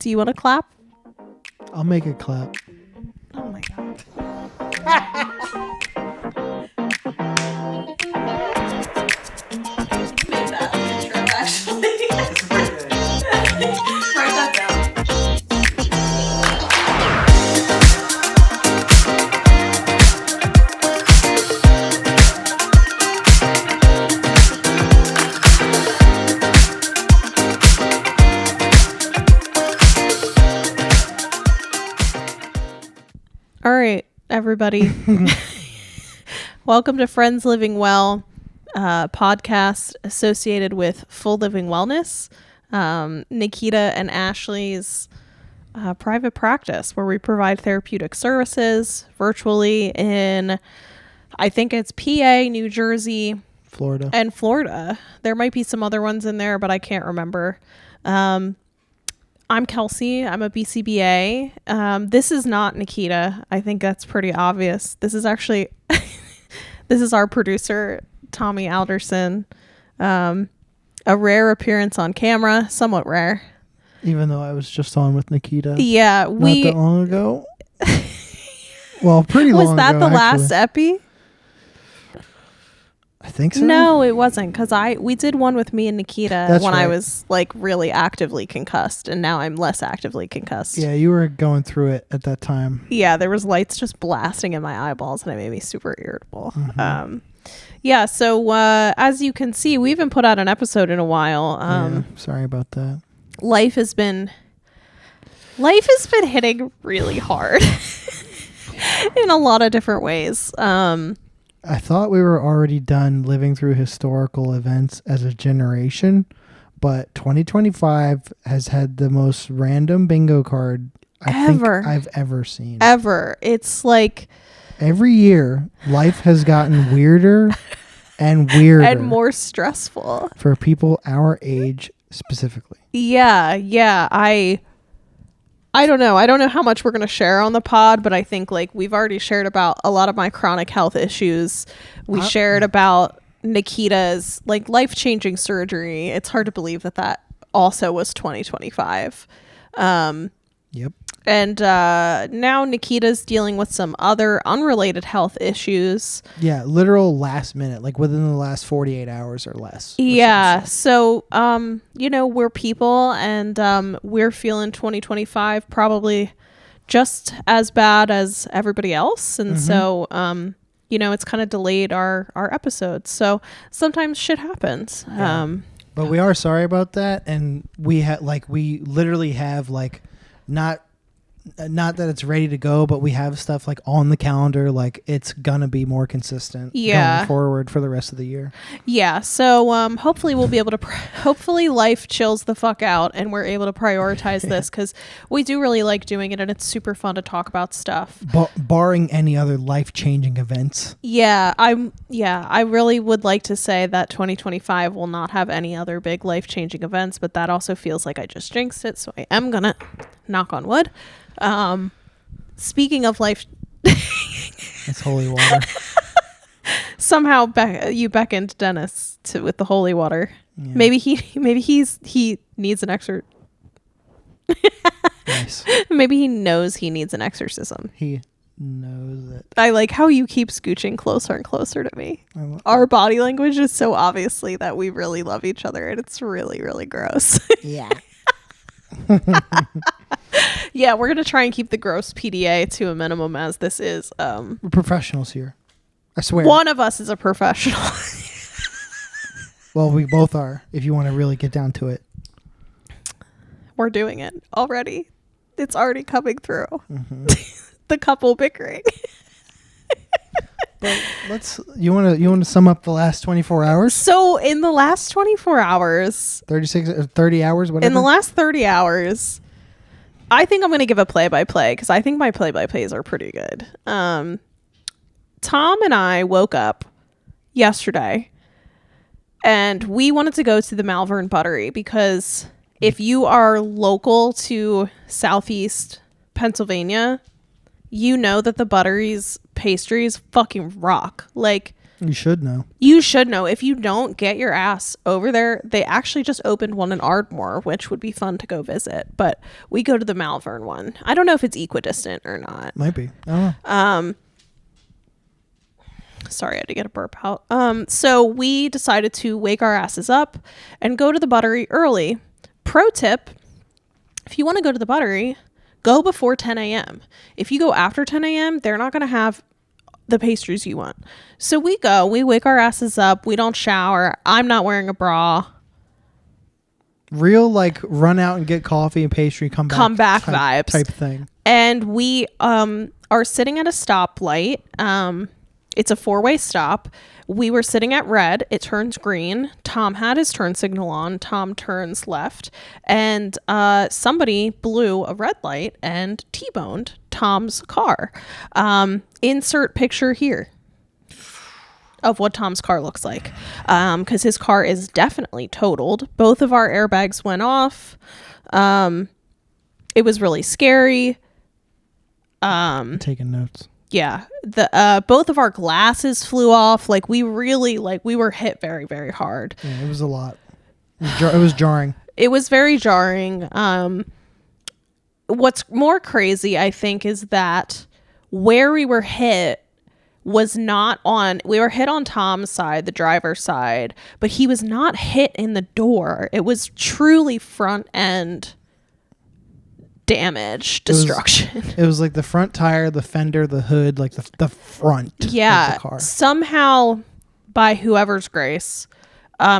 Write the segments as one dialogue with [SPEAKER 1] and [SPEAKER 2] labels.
[SPEAKER 1] Do you want to clap?
[SPEAKER 2] I'll make it clap.
[SPEAKER 1] Oh my god. Made that intro, actually. Write that down. All right, everybody. Welcome to Friends Living Well, podcast associated with Full Living Wellness, Nikita and Ashley's private practice, where we provide therapeutic services virtually in, I think it's PA, New Jersey,
[SPEAKER 2] Florida.
[SPEAKER 1] and Florida. There might be some other ones in there, but I can't remember. I'm Kelsey. I'm a BCBA. This is not Nikita. I think that's pretty obvious. This is actually, this is our producer, Tommy Alderson. A rare appearance on camera, somewhat rare.
[SPEAKER 2] Even though I was just on with Nikita.
[SPEAKER 1] Yeah,
[SPEAKER 2] not that long ago. Well, pretty long ago.
[SPEAKER 1] Was that the last epi?
[SPEAKER 2] I think so.
[SPEAKER 1] No, it wasn't, because we did one with me and Nikita.
[SPEAKER 2] That's
[SPEAKER 1] when
[SPEAKER 2] right.
[SPEAKER 1] I was like really actively concussed, and now I'm less actively concussed.
[SPEAKER 2] Yeah, you were going through it at that time.
[SPEAKER 1] Yeah, there was lights just blasting in my eyeballs, and it made me super irritable.
[SPEAKER 2] Mm-hmm.
[SPEAKER 1] Yeah, so as you can see, we haven't put out an episode in a while.
[SPEAKER 2] Yeah, sorry about that.
[SPEAKER 1] Life has been hitting really hard in a lot of different ways.
[SPEAKER 2] I thought we were already done living through historical events as a generation, but 2025 has had the most random bingo card I think I've ever seen.
[SPEAKER 1] Ever. It's like
[SPEAKER 2] every year, life has gotten weirder and weirder.
[SPEAKER 1] And more stressful.
[SPEAKER 2] For people our age specifically.
[SPEAKER 1] Yeah. I don't know. I don't know how much we're going to share on the pod, but I think like we've already shared about a lot of my chronic health issues. We shared about Nikita's like life-changing surgery. It's hard to believe that also was 2025.
[SPEAKER 2] Yep.
[SPEAKER 1] And now Nikita's dealing with some other unrelated health issues.
[SPEAKER 2] Yeah, literal last minute, like within the last 48 hours or less.
[SPEAKER 1] Yeah. So, we're people, and we're feeling 2025 probably just as bad as everybody else. And so, it's kind of delayed our episodes. So sometimes shit happens.
[SPEAKER 2] Yeah. But we are sorry about that. And we literally have not that it's ready to go, but we have stuff like on the calendar, like it's gonna be more consistent going forward for the rest of the year.
[SPEAKER 1] Yeah, so hopefully we'll be able to hopefully life chills the fuck out and we're able to prioritize this, because we do really like doing it and it's super fun to talk about stuff,
[SPEAKER 2] barring any other life-changing events.
[SPEAKER 1] I really would like to say that 2025 will not have any other big life-changing events, but that also feels like I just jinxed it, so I am gonna knock on wood. Speaking of life,
[SPEAKER 2] it's holy water.
[SPEAKER 1] Somehow you beckoned Dennis with the holy water. Yeah. Maybe he needs an
[SPEAKER 2] Nice.
[SPEAKER 1] Maybe he knows he needs an exorcism.
[SPEAKER 2] He knows it.
[SPEAKER 1] I like how you keep scooching closer and closer to me. Our body language is so obviously that we really love each other, and it's really, really gross.
[SPEAKER 2] Yeah.
[SPEAKER 1] Yeah, we're gonna try and keep the gross PDA to a minimum, as this is
[SPEAKER 2] we're professionals here, I swear.
[SPEAKER 1] One of us is a professional.
[SPEAKER 2] Well, we both are, if you want to really get down to it.
[SPEAKER 1] We're doing it already. It's already coming through. The couple bickering.
[SPEAKER 2] But you want to sum up the last 24 hours?
[SPEAKER 1] So in the last 24 hours,
[SPEAKER 2] 30 hours, whatever.
[SPEAKER 1] In the last 30 hours, I think I'm going to give a play-by-play, because I think my play-by-plays are pretty good. Tom and I woke up yesterday and we wanted to go to the Malvern Buttery, because if you are local to Southeast Pennsylvania, you know that the Buttery's pastries fucking rock. Like,
[SPEAKER 2] You should know.
[SPEAKER 1] You should know. If you don't, get your ass over there. They actually just opened one in Ardmore, which would be fun to go visit. But we go to the Malvern one. I don't know if it's equidistant or not.
[SPEAKER 2] Might be. I don't know.
[SPEAKER 1] Sorry, I had to get a burp out. So we decided to wake our asses up and go to the Buttery early. Pro tip, if you want to go to the Buttery, go before 10 a.m. If you go after 10 a.m., they're not going to have the pastries you want. So we wake our asses up. We don't shower. I'm not wearing a bra.
[SPEAKER 2] Real like run out and get coffee and pastry, come back
[SPEAKER 1] vibes
[SPEAKER 2] type thing.
[SPEAKER 1] And we are sitting at a stoplight. It's a 4-way stop. We were sitting at red. It turns green. Tom had his turn signal on. Tom turns left. And somebody blew a red light and T-boned Tom's car. Insert picture here of what Tom's car looks like. Because his car is definitely totaled. Both of our airbags went off. It was really scary.
[SPEAKER 2] Taking notes.
[SPEAKER 1] Yeah, the both of our glasses flew off. Like we were hit very, very hard.
[SPEAKER 2] Yeah, it was a lot. It was jarring.
[SPEAKER 1] It was very jarring. What's more crazy, I think, is that where we were hit was not on. We were hit on Tom's side, the driver's side, but he was not hit in the door. It was truly front end damage, destruction.
[SPEAKER 2] It was like the front tire, the fender, the hood, like the front of the car.
[SPEAKER 1] Somehow, by whoever's grace,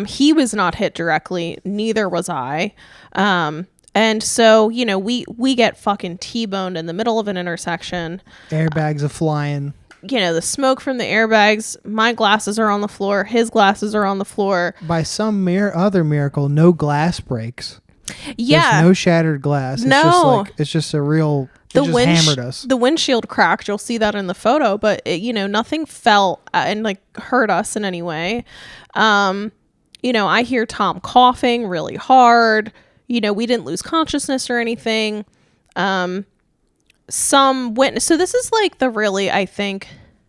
[SPEAKER 1] he was not hit directly. Neither was I. And so, you know, we get fucking T-boned in the middle of an intersection.
[SPEAKER 2] Airbags are flying.
[SPEAKER 1] You know, the smoke from the airbags. My glasses are on the floor. His glasses are on the floor.
[SPEAKER 2] By some other miracle, no glass breaks.
[SPEAKER 1] Yeah.
[SPEAKER 2] There's no shattered glass.
[SPEAKER 1] No.
[SPEAKER 2] It's just a real... It just hammered us.
[SPEAKER 1] The windshield cracked. You'll see that in the photo, but it, you know, nothing fell and like hurt us in any way. You know, I hear Tom coughing really hard. You know, we didn't lose consciousness or anything. So this is like the really, I think,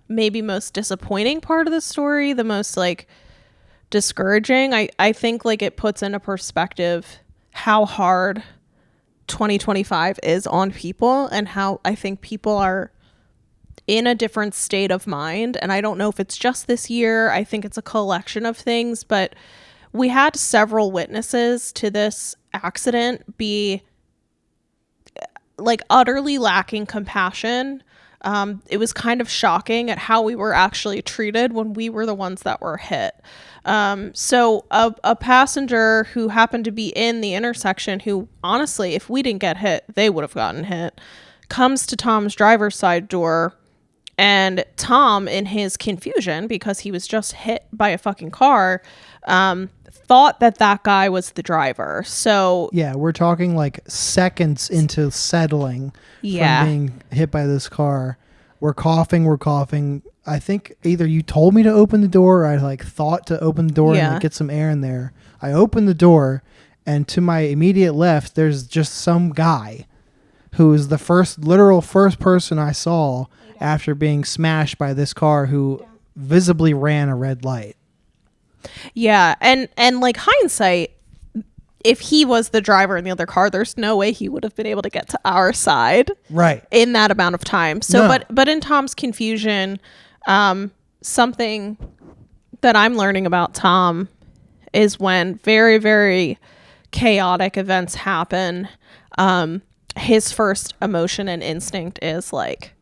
[SPEAKER 1] maybe most disappointing part of the story, the most like discouraging. I think like it puts into perspective how hard 2025 is on people and how I think people are in a different state of mind. And I don't know if it's just this year. I think it's a collection of things, but we had several witnesses to this accident be like utterly lacking compassion. It was kind of shocking at how we were actually treated when we were the ones that were hit. So a passenger who happened to be in the intersection, who honestly, if we didn't get hit, they would have gotten hit, comes to Tom's driver's side door, and Tom, in his confusion, because he was just hit by a fucking car, thought that guy was the driver. So
[SPEAKER 2] yeah, we're talking like seconds into settling from being hit by this car. We're coughing. I think either you told me to open the door or I like thought to open the door and like, get some air in there. I opened the door, and to my immediate left, there's just some guy who is the literal first person I saw after being smashed by this car, who visibly ran a red light.
[SPEAKER 1] Yeah, and like hindsight, if he was the driver in the other car, there's no way he would have been able to get to our side
[SPEAKER 2] right
[SPEAKER 1] in that amount of time. So but in Tom's confusion, something that I'm learning about Tom is when very, very chaotic events happen, his first emotion and instinct is like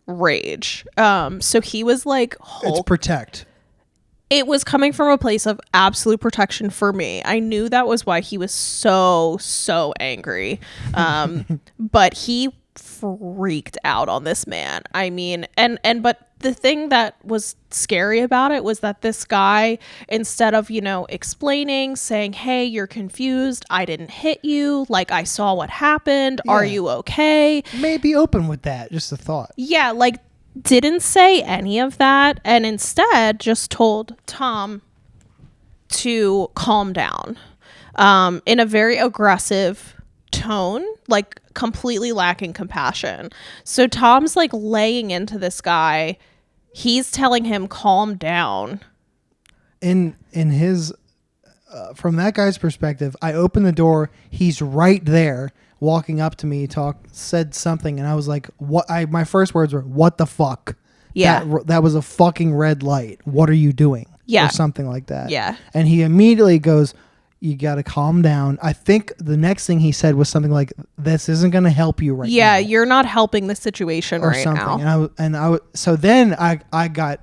[SPEAKER 1] rage. So he was like
[SPEAKER 2] it's protect.
[SPEAKER 1] It was coming from a place of absolute protection for me. I knew that was why he was so angry. But he freaked out on this man. I mean, but the thing that was scary about it was that this guy, instead of, you know, explaining, saying, hey, you're confused, I didn't hit you, like I saw what happened, are you okay?
[SPEAKER 2] Maybe open with that, just a thought.
[SPEAKER 1] Yeah, like didn't say any of that, and instead just told Tom to calm down in a very aggressive tone, like completely lacking compassion. So Tom's like laying into this guy, He's telling him, calm down.
[SPEAKER 2] In his from that guy's perspective, I opened the door, he's right there walking up to me, said something, and I was like, my first words were, what the fuck?
[SPEAKER 1] Yeah.
[SPEAKER 2] That was a fucking red light. What are you doing?
[SPEAKER 1] Yeah.
[SPEAKER 2] Or something like that.
[SPEAKER 1] Yeah.
[SPEAKER 2] And he immediately goes, you got to calm down. I think the next thing he said was something like, this isn't going to help you right now.
[SPEAKER 1] Yeah, you're not helping the situation
[SPEAKER 2] or
[SPEAKER 1] right
[SPEAKER 2] something.
[SPEAKER 1] now.
[SPEAKER 2] So then I got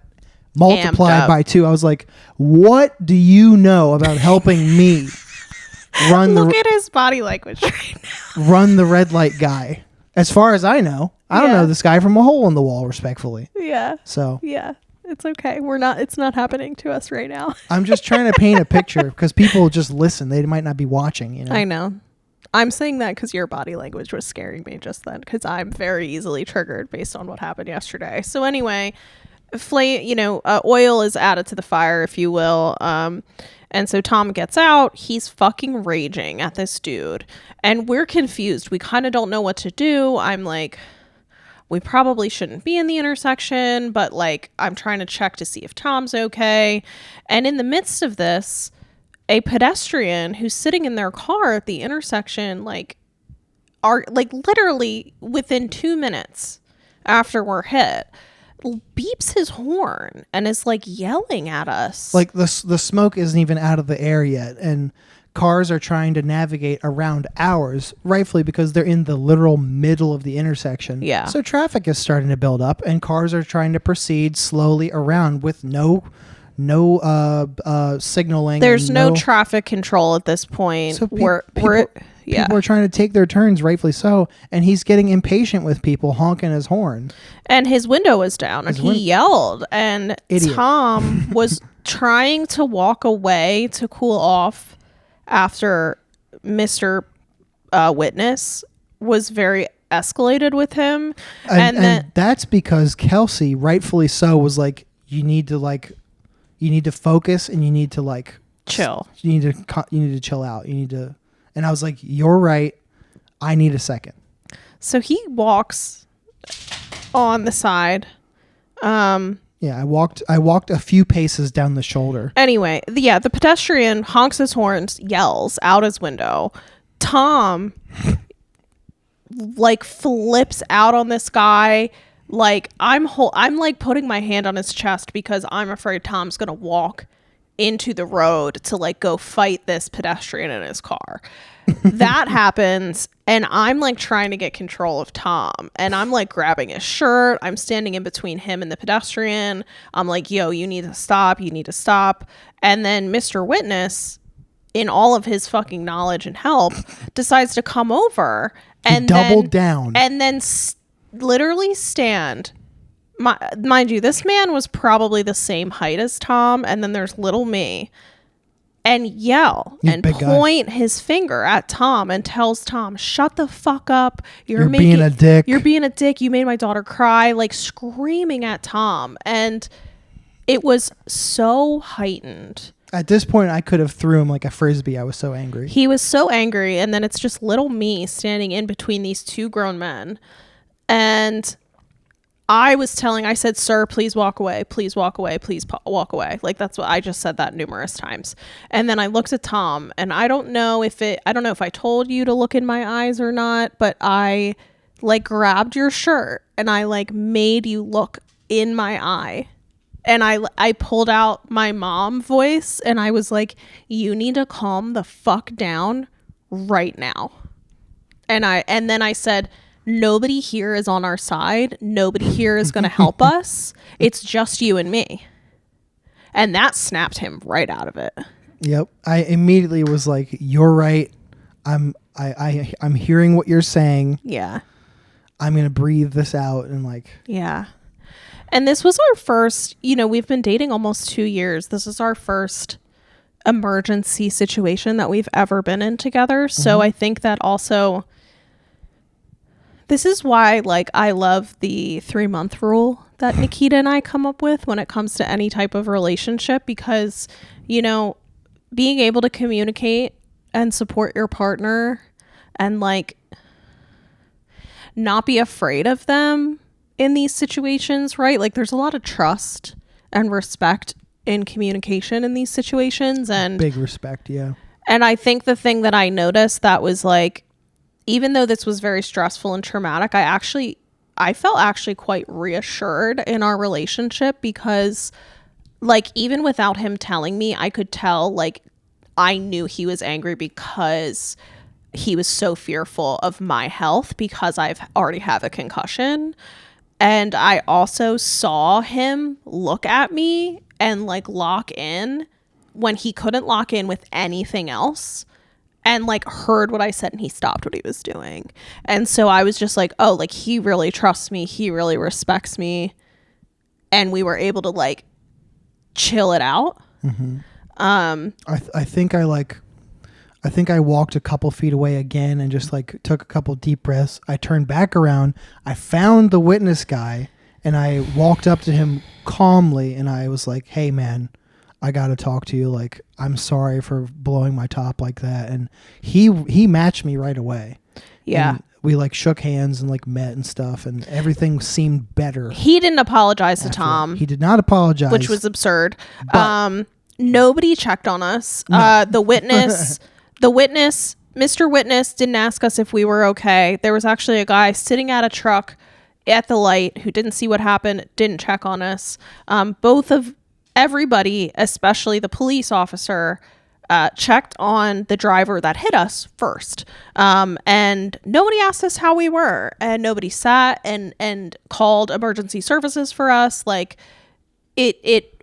[SPEAKER 2] multiplied by 2. I was like, what do you know about helping me
[SPEAKER 1] Look at his body language right now.
[SPEAKER 2] Run the red light guy? As far as I know, I don't know this guy from a hole in the wall, respectfully.
[SPEAKER 1] Yeah.
[SPEAKER 2] So
[SPEAKER 1] yeah, it's okay. It's not happening to us right now.
[SPEAKER 2] I'm just trying to paint a picture because people just listen. They might not be watching, you know.
[SPEAKER 1] I know. I'm saying that because your body language was scaring me just then, because I'm very easily triggered based on what happened yesterday. So anyway, oil is added to the fire, if you will. And so Tom gets out. He's fucking raging at this dude. And we're confused. We kind of don't know what to do. I'm like, we probably shouldn't be in the intersection, but like, I'm trying to check to see if Tom's okay. And in the midst of this, a pedestrian who's sitting in their car at the intersection, literally within 2 minutes after we're hit, beeps his horn and is like yelling at us.
[SPEAKER 2] Like the smoke isn't even out of the air yet, and cars are trying to navigate around ours, rightfully because they're in the literal middle of the intersection.
[SPEAKER 1] Yeah.
[SPEAKER 2] So traffic is starting to build up, and cars are trying to proceed slowly around with no signaling.
[SPEAKER 1] There's no traffic control at this point.
[SPEAKER 2] So people are trying to take their turns, rightfully so, and he's getting impatient with people honking his horn.
[SPEAKER 1] And his window was down, and he yelled, and
[SPEAKER 2] Idiot.
[SPEAKER 1] Tom was trying to walk away to cool off after Mr. Witness was very escalated with him. And
[SPEAKER 2] that's because Kelsey, rightfully so, was like, you need to focus, and you need to
[SPEAKER 1] chill.
[SPEAKER 2] You need to chill out. And I was like, you're right. I need a second.
[SPEAKER 1] So he walks on the side.
[SPEAKER 2] Yeah, I walked a few paces down the shoulder.
[SPEAKER 1] Anyway, the pedestrian honks his horns, yells out his window. Tom flips out on this guy. I'm putting my hand on his chest because I'm afraid Tom's gonna walk into the road to go fight this pedestrian in his car. That happens, and I'm trying to get control of Tom, and I'm grabbing his shirt. I'm standing in between him and the pedestrian. I'm like, yo, you need to stop. And then Mr. Witness, in all of his fucking knowledge and help, decides to come over and
[SPEAKER 2] doubled down
[SPEAKER 1] and then literally stand. Mind you, this man was probably the same height as Tom, and then there's little me, and yell and point his finger at Tom and tells Tom, shut the fuck up. You're being a dick. You're being a dick. You made my daughter cry, screaming at Tom. And it was so heightened.
[SPEAKER 2] At this point, I could have threw him like a Frisbee. I was so angry.
[SPEAKER 1] He was so angry. And then it's just little me standing in between these two grown men. And I said, sir, please walk away. Please walk away. Please walk away. That's what I just said that numerous times. And then I looked at Tom, and I don't know if I told you to look in my eyes or not, but I grabbed your shirt and I made you look in my eye. And I pulled out my mom voice, and I was like, you need to calm the fuck down right now. And then I said, nobody here is on our side. Nobody here is going to help us. It's just you and me. And that snapped him right out of it.
[SPEAKER 2] Yep. I immediately was like, you're right. I'm hearing what you're saying.
[SPEAKER 1] Yeah.
[SPEAKER 2] I'm going to breathe this out and
[SPEAKER 1] Yeah. And this was our first, we've been dating almost 2 years. This is our first emergency situation that we've ever been in together. So I think that also, this is why I love the 3-month rule that Nikita and I come up with when it comes to any type of relationship, because, being able to communicate and support your partner and not be afraid of them in these situations, right? Like there's a lot of trust and respect in communication in these situations, and
[SPEAKER 2] big respect. Yeah.
[SPEAKER 1] And I think the thing that I noticed that was like, even though this was very stressful and traumatic, I felt actually quite reassured in our relationship, because like even without him telling me, I could tell, like I knew he was angry because he was so fearful of my health because I've already have a concussion. And I also saw him look at me and like lock in when he couldn't lock in with anything else, and like heard what I said and he stopped what he was doing. And so I was just like, oh, like he really trusts me. He really respects me. And we were able to like chill it out.
[SPEAKER 2] Mm-hmm. I think I walked a couple feet away again and just like took a couple deep breaths. I turned back around. I found the witness guy and I walked up to him calmly and I was like, hey man, I got to talk to you. Like, I'm sorry for blowing my top like that. And he matched me right away.
[SPEAKER 1] Yeah.
[SPEAKER 2] And we like shook hands and like met and stuff, and everything seemed better.
[SPEAKER 1] He didn't apologize to Tom.
[SPEAKER 2] He did not apologize,
[SPEAKER 1] which was absurd. Nobody checked on us. No. The witness, Mr. Witness didn't ask us if we were okay. There was actually a guy sitting at a truck at the light who didn't see what happened, didn't check on us. Everybody, especially the police officer, checked on the driver that hit us first. And nobody asked us how we were, and nobody sat and called emergency services for us. Like it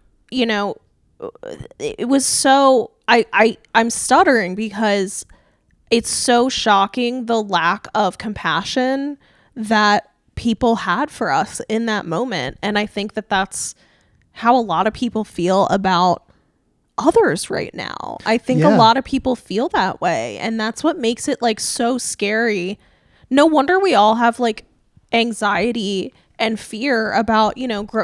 [SPEAKER 1] was so, I'm stuttering because it's so shocking, the lack of compassion that people had for us in that moment. And I think that that's how a lot of people feel about others right now. I think a lot of people feel that way, and that's what makes it like so scary. No wonder we all have like anxiety and fear about,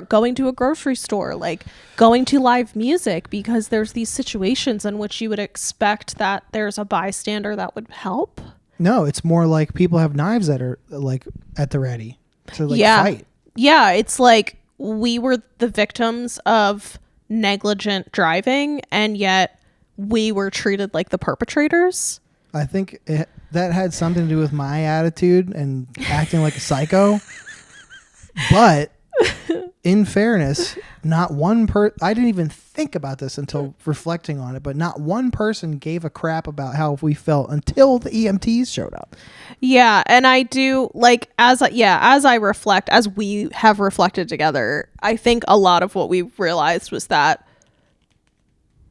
[SPEAKER 1] going to a grocery store, like going to live music, because there's these situations in which you would expect that there's a bystander that would help.
[SPEAKER 2] No, it's more like people have knives that are like at the ready to like fight.
[SPEAKER 1] Yeah, it's like we were the victims of negligent driving, and yet we were treated like the perpetrators.
[SPEAKER 2] I think that had something to do with my attitude and acting like a psycho. But in fairness, not one I didn't even think about this until reflecting on it, but not one person gave a crap about how we felt until the EMTs showed up.
[SPEAKER 1] Yeah, and I do like as we have reflected together, I think a lot of what we realized was that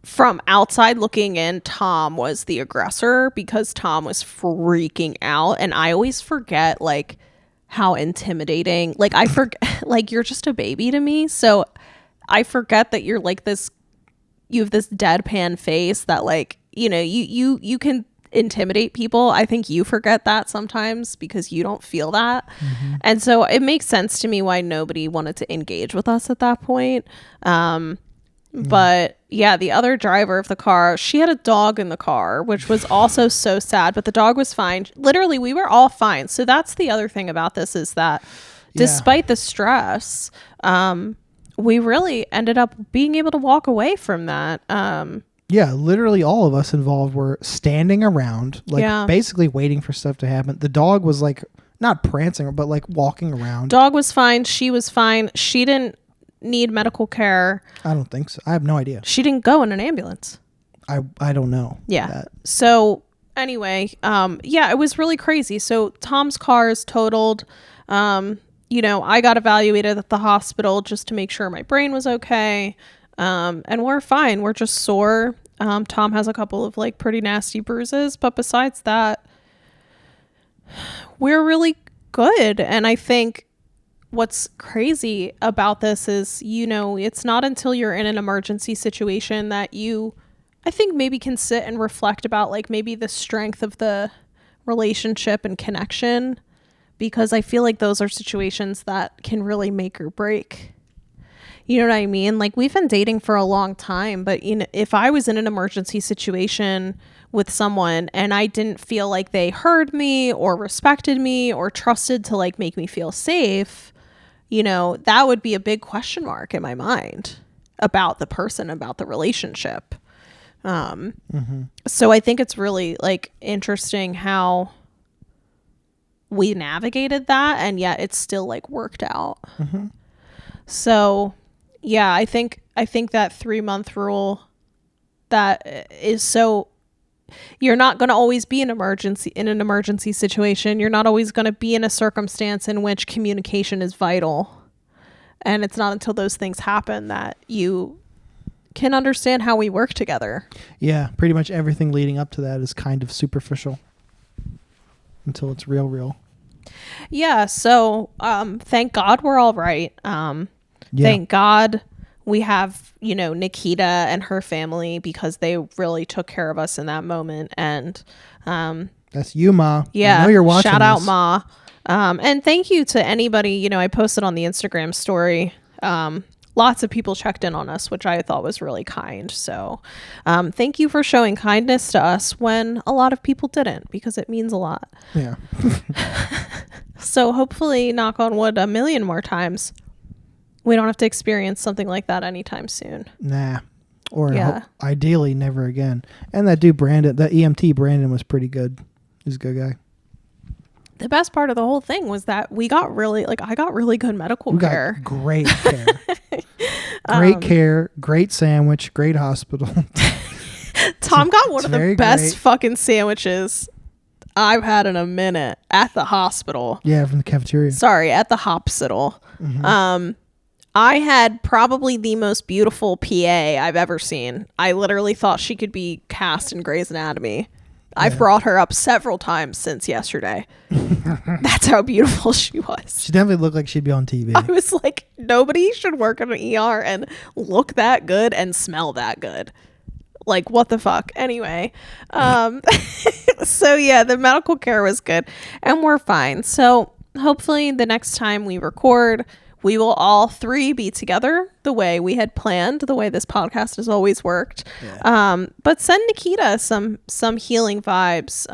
[SPEAKER 1] from outside looking in, Tom was the aggressor because Tom was freaking out, and I always forget like how intimidating, like I forget, like you're just a baby to me, so I forget that you're like this, you have this deadpan face that like, you can intimidate people. I think you forget that sometimes because you don't feel that. Mm-hmm. And so it makes sense to me why nobody wanted to engage with us at that point. But yeah, the other driver of the car, she had a dog in the car, which was also so sad, but the dog was fine. Literally, we were all fine. So that's the other thing about this, is that despite the stress, we really ended up being able to walk away from that.
[SPEAKER 2] Yeah, literally all of us involved were standing around, like basically waiting for stuff to happen. The dog was like not prancing, but like walking around.
[SPEAKER 1] Dog was fine. She was fine. She didn't need medical care.
[SPEAKER 2] I don't think so. I have no idea.
[SPEAKER 1] She didn't go in an ambulance.
[SPEAKER 2] I don't know.
[SPEAKER 1] Yeah.
[SPEAKER 2] That.
[SPEAKER 1] So anyway, it was really crazy. So Tom's car is totaled. I got evaluated at the hospital just to make sure my brain was okay. And we're fine. We're just sore. Tom has a couple of like pretty nasty bruises, but besides that, we're really good. And I think what's crazy about this is, it's not until you're in an emergency situation that you, I think, maybe can sit and reflect about like maybe the strength of the relationship and connection, because I feel like those are situations that can really make or break. You know what I mean? Like, we've been dating for a long time, but if I was in an emergency situation with someone and I didn't feel like they heard me or respected me or trusted to like make me feel safe, that would be a big question mark in my mind about the person, about the relationship. So I think it's really like interesting how we navigated that, and yet it's still like worked out. So yeah, I think that 3-month rule, that is so, you're not going to always be in an emergency situation. You're not always going to be in a circumstance in which communication is vital. And it's not until those things happen that you can understand how we work together.
[SPEAKER 2] Yeah, pretty much everything leading up to that is kind of superficial until it's real.
[SPEAKER 1] Yeah, so thank God we're all right. Thank God we have, Nikita and her family, because they really took care of us in that moment. And
[SPEAKER 2] that's you, Ma.
[SPEAKER 1] Yeah,
[SPEAKER 2] I know you're watching.
[SPEAKER 1] Shout out, Ma. And thank you to anybody. I posted on the Instagram story. Lots of people checked in on us, which I thought was really kind. So thank you for showing kindness to us when a lot of people didn't, because it means a lot.
[SPEAKER 2] Yeah.
[SPEAKER 1] So hopefully, knock on wood, 1,000,000 more times, we don't have to experience something like that anytime soon.
[SPEAKER 2] Nah. Or ideally never again. And that dude Brandon, that EMT Brandon, was pretty good. He's a good guy.
[SPEAKER 1] The best part of the whole thing was that I got really good medical care.
[SPEAKER 2] Got great care. Great care, great sandwich, great hospital.
[SPEAKER 1] Tom got one of the best fucking sandwiches I've had in a minute at the hospital.
[SPEAKER 2] Yeah, from the cafeteria.
[SPEAKER 1] Sorry, at the hospital. I had probably the most beautiful PA I've ever seen. I literally thought she could be cast in Grey's Anatomy. I've brought her up several times since yesterday. That's how beautiful she was.
[SPEAKER 2] She definitely looked like she'd be on TV.
[SPEAKER 1] I was like, nobody should work in an ER and look that good and smell that good. Like, what the fuck? Anyway. So yeah, the medical care was good and we're fine. So hopefully the next time we record, we will all three be together the way we had planned, the way this podcast has always worked. Yeah. But send Nikita some healing vibes.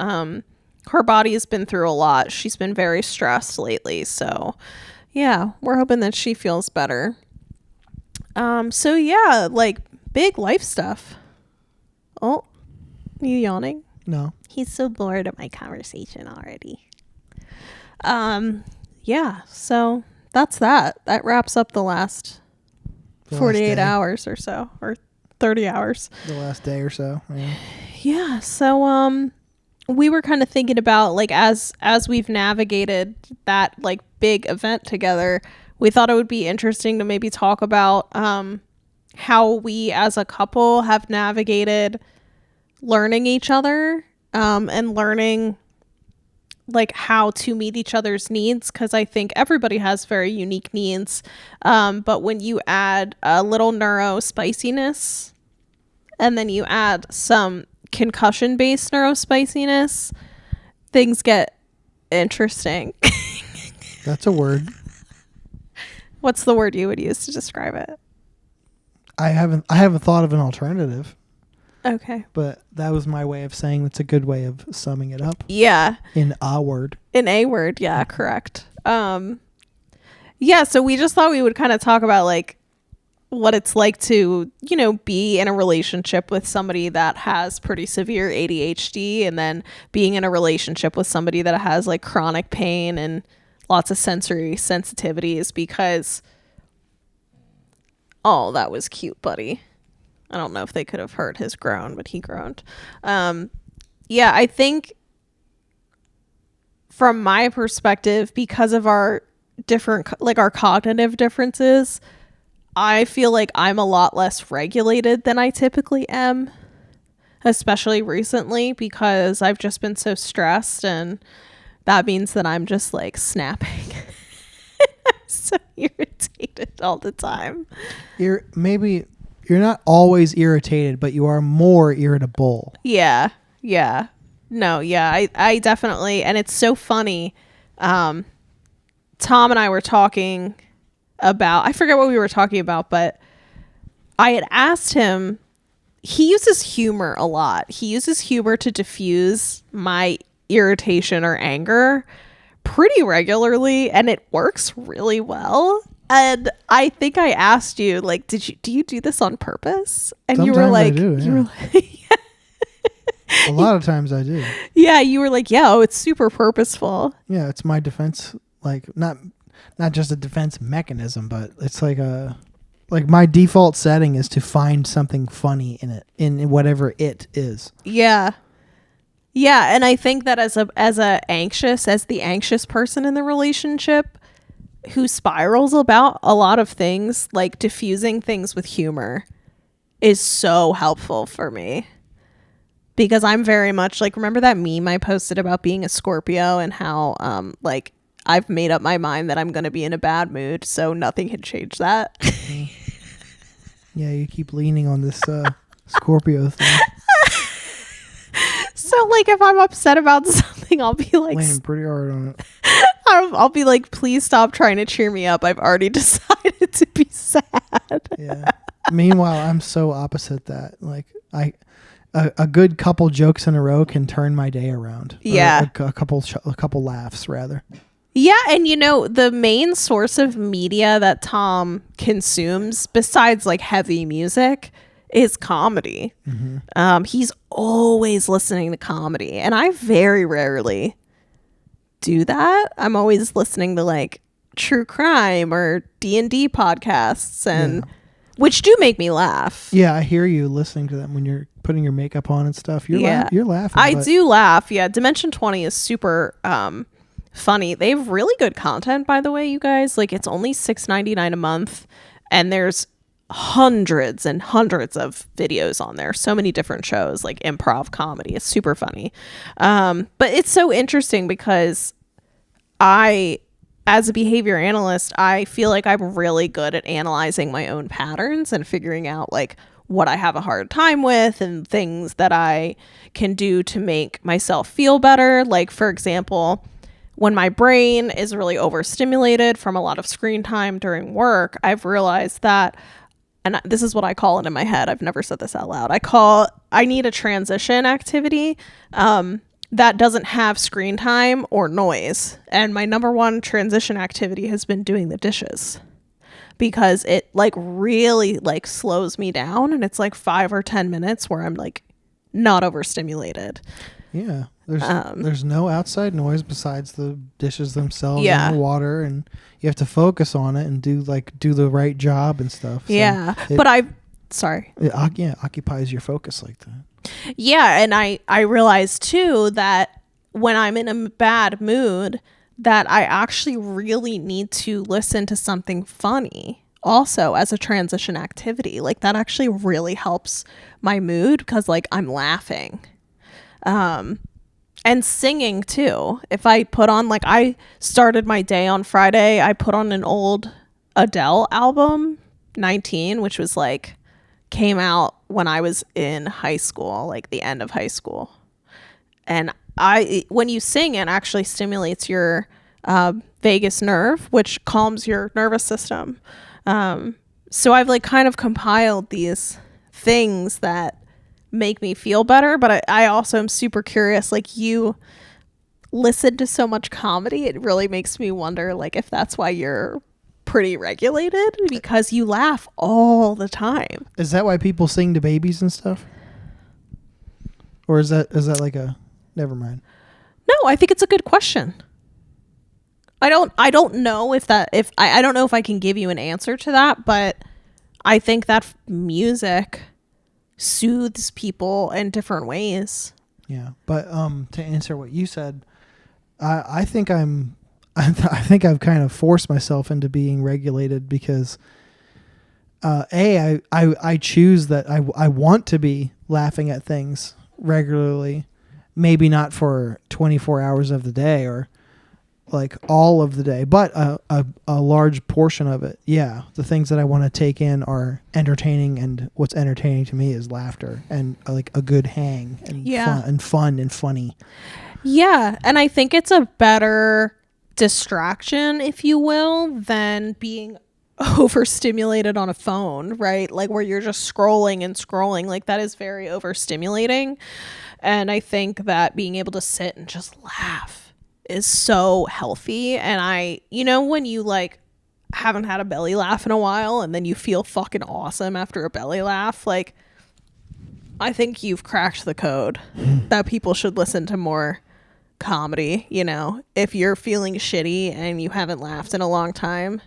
[SPEAKER 1] Her body has been through a lot. She's been very stressed lately. So yeah, we're hoping that she feels better. So yeah, like big life stuff. Oh, you yawning?
[SPEAKER 2] No.
[SPEAKER 1] He's so bored of my conversation already. Yeah, so that's that. That wraps up the last 48 hours or so, or 30 hours.
[SPEAKER 2] The last day or so.
[SPEAKER 1] Yeah. So we were kind of thinking about, like, as we've navigated that like big event together, we thought it would be interesting to maybe talk about how we as a couple have navigated learning each other and learning like how to meet each other's needs, because I think everybody has very unique needs, but when you add a little neuro spiciness and then you add some concussion based neuro spiciness, things get interesting.
[SPEAKER 2] That's a word.
[SPEAKER 1] What's the word you would use to describe it?
[SPEAKER 2] I haven't thought of an alternative.
[SPEAKER 1] Okay.
[SPEAKER 2] But that was my way of saying it's a good way of summing it up.
[SPEAKER 1] Yeah.
[SPEAKER 2] In a word.
[SPEAKER 1] In a word, yeah, correct. Yeah, so we just thought we would kind of talk about like what it's like to, be in a relationship with somebody that has pretty severe ADHD, and then being in a relationship with somebody that has like chronic pain and lots of sensory sensitivities, because oh, that was cute, buddy. I don't know if they could have heard his groan, but he groaned. Yeah, I think from my perspective, because of our different, like our cognitive differences, I feel like I'm a lot less regulated than I typically am, especially recently, because I've just been so stressed, and that means that I'm just like snapping. So irritated all the time.
[SPEAKER 2] You're not always irritated, but you are more irritable.
[SPEAKER 1] Yeah. No, yeah, I definitely, and it's so funny. Tom and I were talking about, I forget what we were talking about, but I had asked him, he uses humor a lot. He uses humor to diffuse my irritation or anger, pretty regularly, and it works really well. And I think I asked you, like, do you do this on purpose? And
[SPEAKER 2] Sometimes
[SPEAKER 1] you were like,
[SPEAKER 2] I do, yeah.
[SPEAKER 1] you were like,
[SPEAKER 2] A lot of times I do.
[SPEAKER 1] yeah, you were like, yeah, oh, it's super purposeful.
[SPEAKER 2] Yeah, it's my defense, like not just a defense mechanism, but it's like my default setting is to find something funny in it, in whatever it is.
[SPEAKER 1] Yeah. Yeah, and I think that as the anxious person in the relationship who spirals about a lot of things, like diffusing things with humor is so helpful for me. Because I'm very much like, remember that meme I posted about being a Scorpio and how like I've made up my mind that I'm going to be in a bad mood, so nothing can change that.
[SPEAKER 2] Yeah, you keep leaning on this Scorpio thing.
[SPEAKER 1] So like if I'm upset about something, I'll be like
[SPEAKER 2] Leaning pretty hard on it.
[SPEAKER 1] I'll be like, please stop trying to cheer me up. I've already decided to be sad.
[SPEAKER 2] Yeah. Meanwhile, I'm so opposite that. Like a good couple jokes in a row can turn my day around.
[SPEAKER 1] Yeah.
[SPEAKER 2] A couple laughs rather.
[SPEAKER 1] Yeah, and the main source of media that Tom consumes, besides like heavy music, is comedy. Mm-hmm. He's always listening to comedy, and I very rarely do that. I'm always listening to like true crime or D&D podcasts, and which do make me laugh.
[SPEAKER 2] Yeah, I hear you listening to them when you're putting your makeup on and stuff. You're laughing.
[SPEAKER 1] I do laugh. Yeah, Dimension 20 is super funny. They have really good content, by the way, you guys. Like, it's only $6.99 a month, and there's hundreds and hundreds of videos on there. So many different shows, like improv comedy. It's super funny. But it's so interesting because as a behavior analyst, I feel like I'm really good at analyzing my own patterns and figuring out like what I have a hard time with and things that I can do to make myself feel better. Like, for example, when my brain is really overstimulated from a lot of screen time during work, I've realized that, and this is what I call it in my head, I've never said this out loud, I need a transition activity that doesn't have screen time or noise. And my number one transition activity has been doing the dishes, because it like really like slows me down, and it's like 5 or 10 minutes where I'm like not overstimulated.
[SPEAKER 2] Yeah. There's no outside noise besides the dishes themselves and the water, and you have to focus on it and do the right job and stuff. So it occupies your focus like that.
[SPEAKER 1] Yeah, and I realized too that when I'm in a bad mood, that I actually really need to listen to something funny also as a transition activity. Like, that actually really helps my mood because like I'm laughing. And singing too. If I put on, like, I started my day on Friday, I put on an old Adele album, 19, which was like, came out when I was in high school, like the end of high school. And when you sing, it actually stimulates your vagus nerve, which calms your nervous system. So I've like kind of compiled these things that make me feel better, but I also am super curious, like, you listen to so much comedy, it really makes me wonder like if that's why you're pretty regulated, because you laugh all the time.
[SPEAKER 2] Is that why people sing to babies and stuff? Or is that like a never mind?
[SPEAKER 1] No, I think it's a good question. I don't know if I don't know if I can give you an answer to that, but I think that music soothes people in different ways.
[SPEAKER 2] Yeah, but to answer what you said, I think I think I've kind of forced myself into being regulated because I choose that I want to be laughing at things regularly, maybe not for 24 hours of the day or like all of the day, but a large portion of it. Yeah, the things that I want to take in are entertaining, and what's entertaining to me is laughter and like a good hang and fun and funny.
[SPEAKER 1] Yeah, and I think it's a better distraction, if you will, than being overstimulated on a phone, right? Like where you're just scrolling and scrolling, like that is very overstimulating. And I think that being able to sit and just laugh is so healthy. And when you like haven't had a belly laugh in a while and then you feel fucking awesome after a belly laugh, like I think you've cracked the code that people should listen to more comedy. If you're feeling shitty and you haven't laughed in a long time,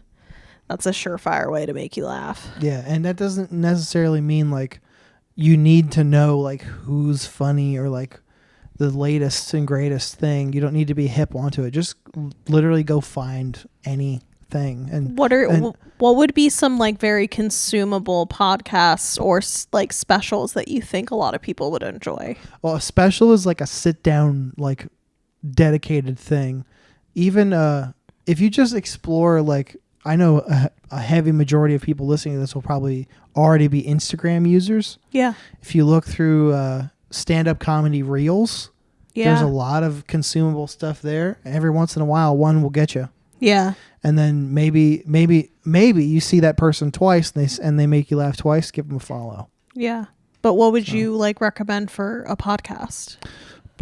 [SPEAKER 1] that's a surefire way to make you laugh.
[SPEAKER 2] Yeah, and that doesn't necessarily mean like you need to know like who's funny or like the latest and greatest thing. You don't need to be hip onto it. Just literally go find anything. And
[SPEAKER 1] what would be some like very consumable podcasts or like specials that you think a lot of people would enjoy?
[SPEAKER 2] Well, a special is like a sit down, like dedicated thing. Even if you just explore, like, I know a heavy majority of people listening to this will probably already be Instagram users.
[SPEAKER 1] Yeah.
[SPEAKER 2] If you look through stand-up comedy reels, there's a lot of consumable stuff there. Every once in a while, one will get you.
[SPEAKER 1] Yeah.
[SPEAKER 2] And then maybe you see that person twice and they make you laugh twice. Give them a follow.
[SPEAKER 1] Yeah. But what would you like recommend for a podcast?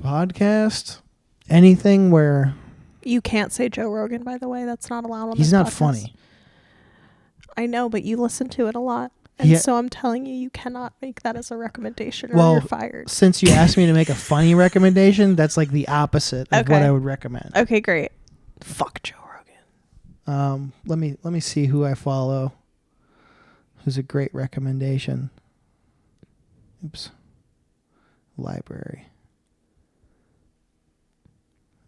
[SPEAKER 2] Podcast? Anything where...
[SPEAKER 1] You can't say Joe Rogan, by the way. That's not allowed on
[SPEAKER 2] He's
[SPEAKER 1] this
[SPEAKER 2] not
[SPEAKER 1] podcast.
[SPEAKER 2] funny.
[SPEAKER 1] I know, but you listen to it a lot. And so I'm telling you cannot make that as a recommendation or you're fired.
[SPEAKER 2] Since you asked me to make a funny recommendation, that's like the opposite of what I would recommend.
[SPEAKER 1] Okay, great. Fuck Joe Rogan.
[SPEAKER 2] Let me see who I follow. Who's a great recommendation. Oops. Library.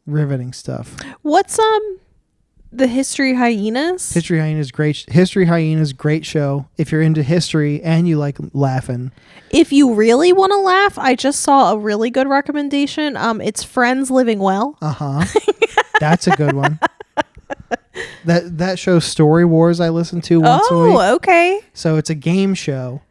[SPEAKER 2] Riveting stuff.
[SPEAKER 1] What's the History Hyenas?
[SPEAKER 2] History Hyenas great. History Hyenas great show. If you're into history and you like laughing.
[SPEAKER 1] If you really want to laugh, I just saw a really good recommendation. It's Friends Living Well.
[SPEAKER 2] That's a good one. That show Story Wars I listen to once a week.
[SPEAKER 1] Oh, okay.
[SPEAKER 2] So it's a game show.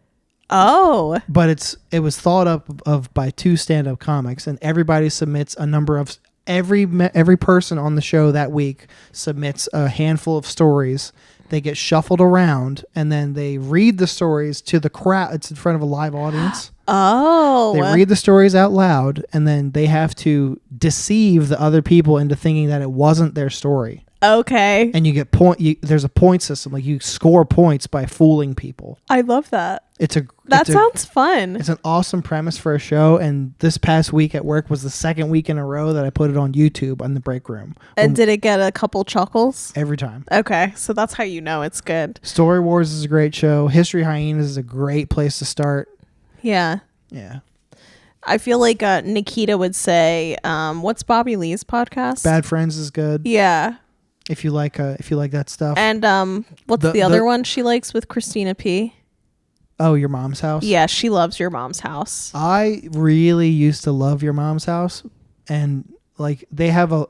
[SPEAKER 1] Oh.
[SPEAKER 2] But it was thought up of by two stand-up comics, and everybody submits a number of every person on the show that week submits a handful of stories. They get shuffled around, and then they read the stories to the crowd. It's in front of a live audience.
[SPEAKER 1] Oh.
[SPEAKER 2] They read the stories out loud, and then they have to deceive the other people into thinking that it wasn't their story.
[SPEAKER 1] Okay.
[SPEAKER 2] And you get there's a point system. Like you score points by fooling people.
[SPEAKER 1] I love that.
[SPEAKER 2] That
[SPEAKER 1] sounds fun.
[SPEAKER 2] It's an awesome premise for a show. And this past week at work was the second week in a row that I put it on YouTube on the break room.
[SPEAKER 1] And did it get a couple chuckles?
[SPEAKER 2] Every time.
[SPEAKER 1] Okay. So that's how you know it's good.
[SPEAKER 2] Story Wars is a great show. History Hyenas is a great place to start.
[SPEAKER 1] Yeah.
[SPEAKER 2] Yeah.
[SPEAKER 1] I feel like Nikita would say, what's Bobby Lee's podcast?
[SPEAKER 2] Bad Friends is good.
[SPEAKER 1] Yeah.
[SPEAKER 2] If you like that stuff.
[SPEAKER 1] And what's the other one she likes with Christina P?
[SPEAKER 2] Oh, Your Mom's House? Yeah,
[SPEAKER 1] she loves Your Mom's House.
[SPEAKER 2] I really used to love Your Mom's House, and like they have a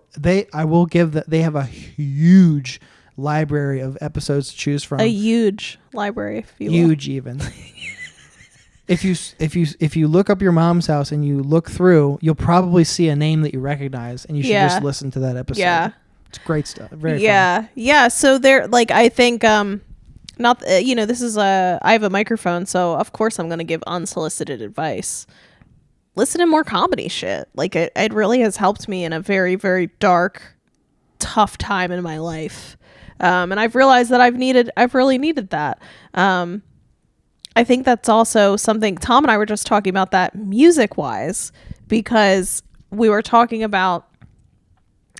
[SPEAKER 2] huge library of episodes to choose from.
[SPEAKER 1] A huge library, if you will.
[SPEAKER 2] Huge even. If you look up Your Mom's House and you look through, you'll probably see a name that you recognize, and you should just listen to that episode.
[SPEAKER 1] Yeah.
[SPEAKER 2] It's great stuff. Very
[SPEAKER 1] fun. Yeah. So they're like, I think, not, this is I have a microphone, so of course I'm going to give unsolicited advice. Listen to more comedy shit. Like it really has helped me in a very, very dark, tough time in my life. And I've realized that I've really needed that. I think that's also something Tom and I were just talking about that music wise, because we were talking about,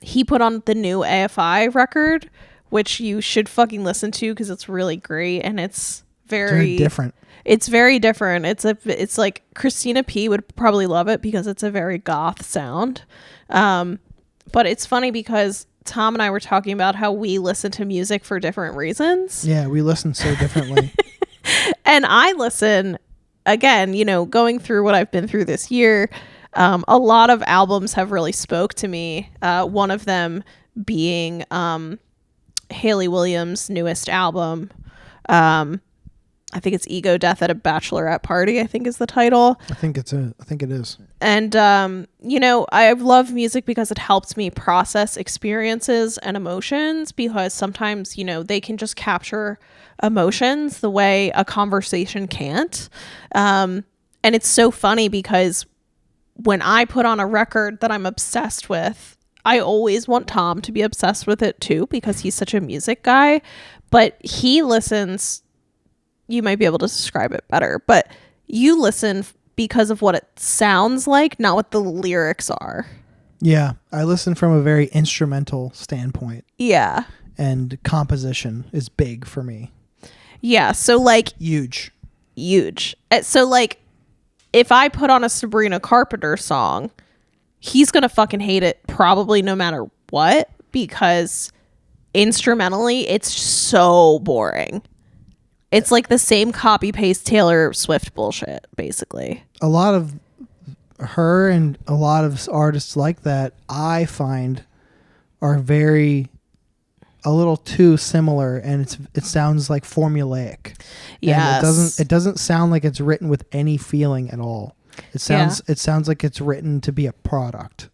[SPEAKER 1] he put on the new AFI record, which you should fucking listen to because it's really great and it's very
[SPEAKER 2] different.
[SPEAKER 1] It's very different. It's like Christina P would probably love it because it's a very goth sound. But it's funny because Tom and I were talking about how we listen to music for different reasons.
[SPEAKER 2] Yeah, we listen so differently.
[SPEAKER 1] And I listen, again, going through what I've been through this year. A lot of albums have really spoke to me. One of them being Hayley Williams' newest album. I think it's Ego Death at a Bachelorette Party, I think is the title.
[SPEAKER 2] I think it is.
[SPEAKER 1] And, I love music because it helps me process experiences and emotions, because sometimes, they can just capture emotions the way a conversation can't. And it's so funny because when I put on a record that I'm obsessed with, I always want Tom to be obsessed with it too, because he's such a music guy, but he listens, you might be able to describe it better, but you listen because of what it sounds like, not what the lyrics are.
[SPEAKER 2] Yeah, I listen from a very instrumental standpoint.
[SPEAKER 1] Yeah.
[SPEAKER 2] And composition is big for me.
[SPEAKER 1] Yeah, so like...
[SPEAKER 2] Huge.
[SPEAKER 1] So like, if I put on a Sabrina Carpenter song, he's gonna fucking hate it probably no matter what, because instrumentally it's so boring. It's like the same copy paste Taylor Swift bullshit, basically.
[SPEAKER 2] A lot of her and a lot of artists like that, I find, are a little too similar, and it sounds like formulaic.
[SPEAKER 1] Yes.
[SPEAKER 2] And it doesn't sound like it's written with any feeling at all. It sounds like it's written to be a product.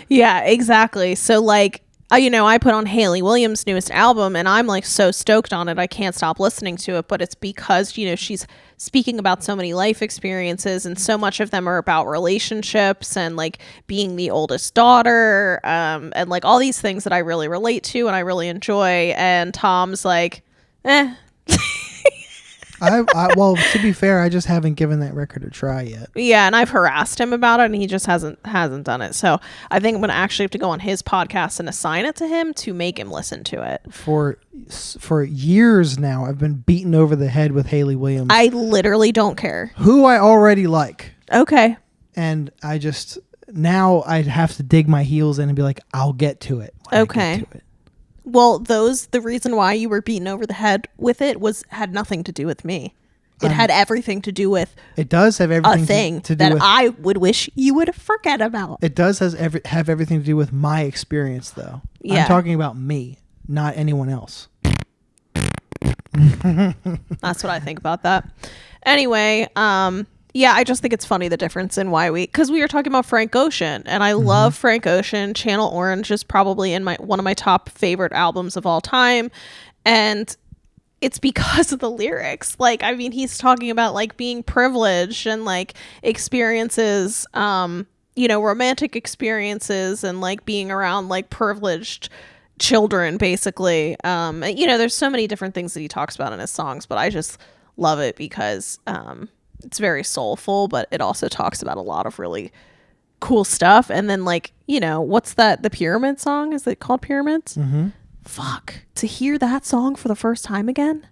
[SPEAKER 1] Yeah, exactly. So like, I put on Hayley Williams' newest album and I'm like so stoked on it. I can't stop listening to it, but it's because, she's speaking about so many life experiences, and so much of them are about relationships and like being the oldest daughter, and like all these things that I really relate to and I really enjoy. And Tom's like, eh.
[SPEAKER 2] Well, to be fair, I just haven't given that record a try yet.
[SPEAKER 1] Yeah, and I've harassed him about it, and he just hasn't done it. So I think I'm gonna actually have to go on his podcast and assign it to him to make him listen to it.
[SPEAKER 2] For years now, I've been beaten over the head with Hayley Williams.
[SPEAKER 1] I literally don't care.
[SPEAKER 2] Who I already like.
[SPEAKER 1] Okay.
[SPEAKER 2] And now I'd have to dig my heels in and be like, I'll get to it.
[SPEAKER 1] Okay. Well, the reason why you were beaten over the head with it had nothing to do with me. It had everything to do with...
[SPEAKER 2] It does have everything
[SPEAKER 1] a thing
[SPEAKER 2] to do
[SPEAKER 1] that
[SPEAKER 2] with...
[SPEAKER 1] I would wish you would forget about.
[SPEAKER 2] It does have everything to do with my experience, though.
[SPEAKER 1] Yeah.
[SPEAKER 2] I'm talking about me, not anyone else.
[SPEAKER 1] That's what I think about that. Anyway, yeah, I just think it's funny, the difference in why because we were talking about Frank Ocean, and I love Frank Ocean. Channel Orange is probably in one of my top favorite albums of all time, and it's because of the lyrics. Like, I mean, he's talking about like being privileged and like experiences, romantic experiences, and like being around like privileged children, basically. There's so many different things that he talks about in his songs, but I just love it because it's very soulful, but it also talks about a lot of really cool stuff. And then like, what's that? The Pyramid song? Is it called Pyramids?
[SPEAKER 2] Mm-hmm.
[SPEAKER 1] Fuck. To hear that song for the first time again,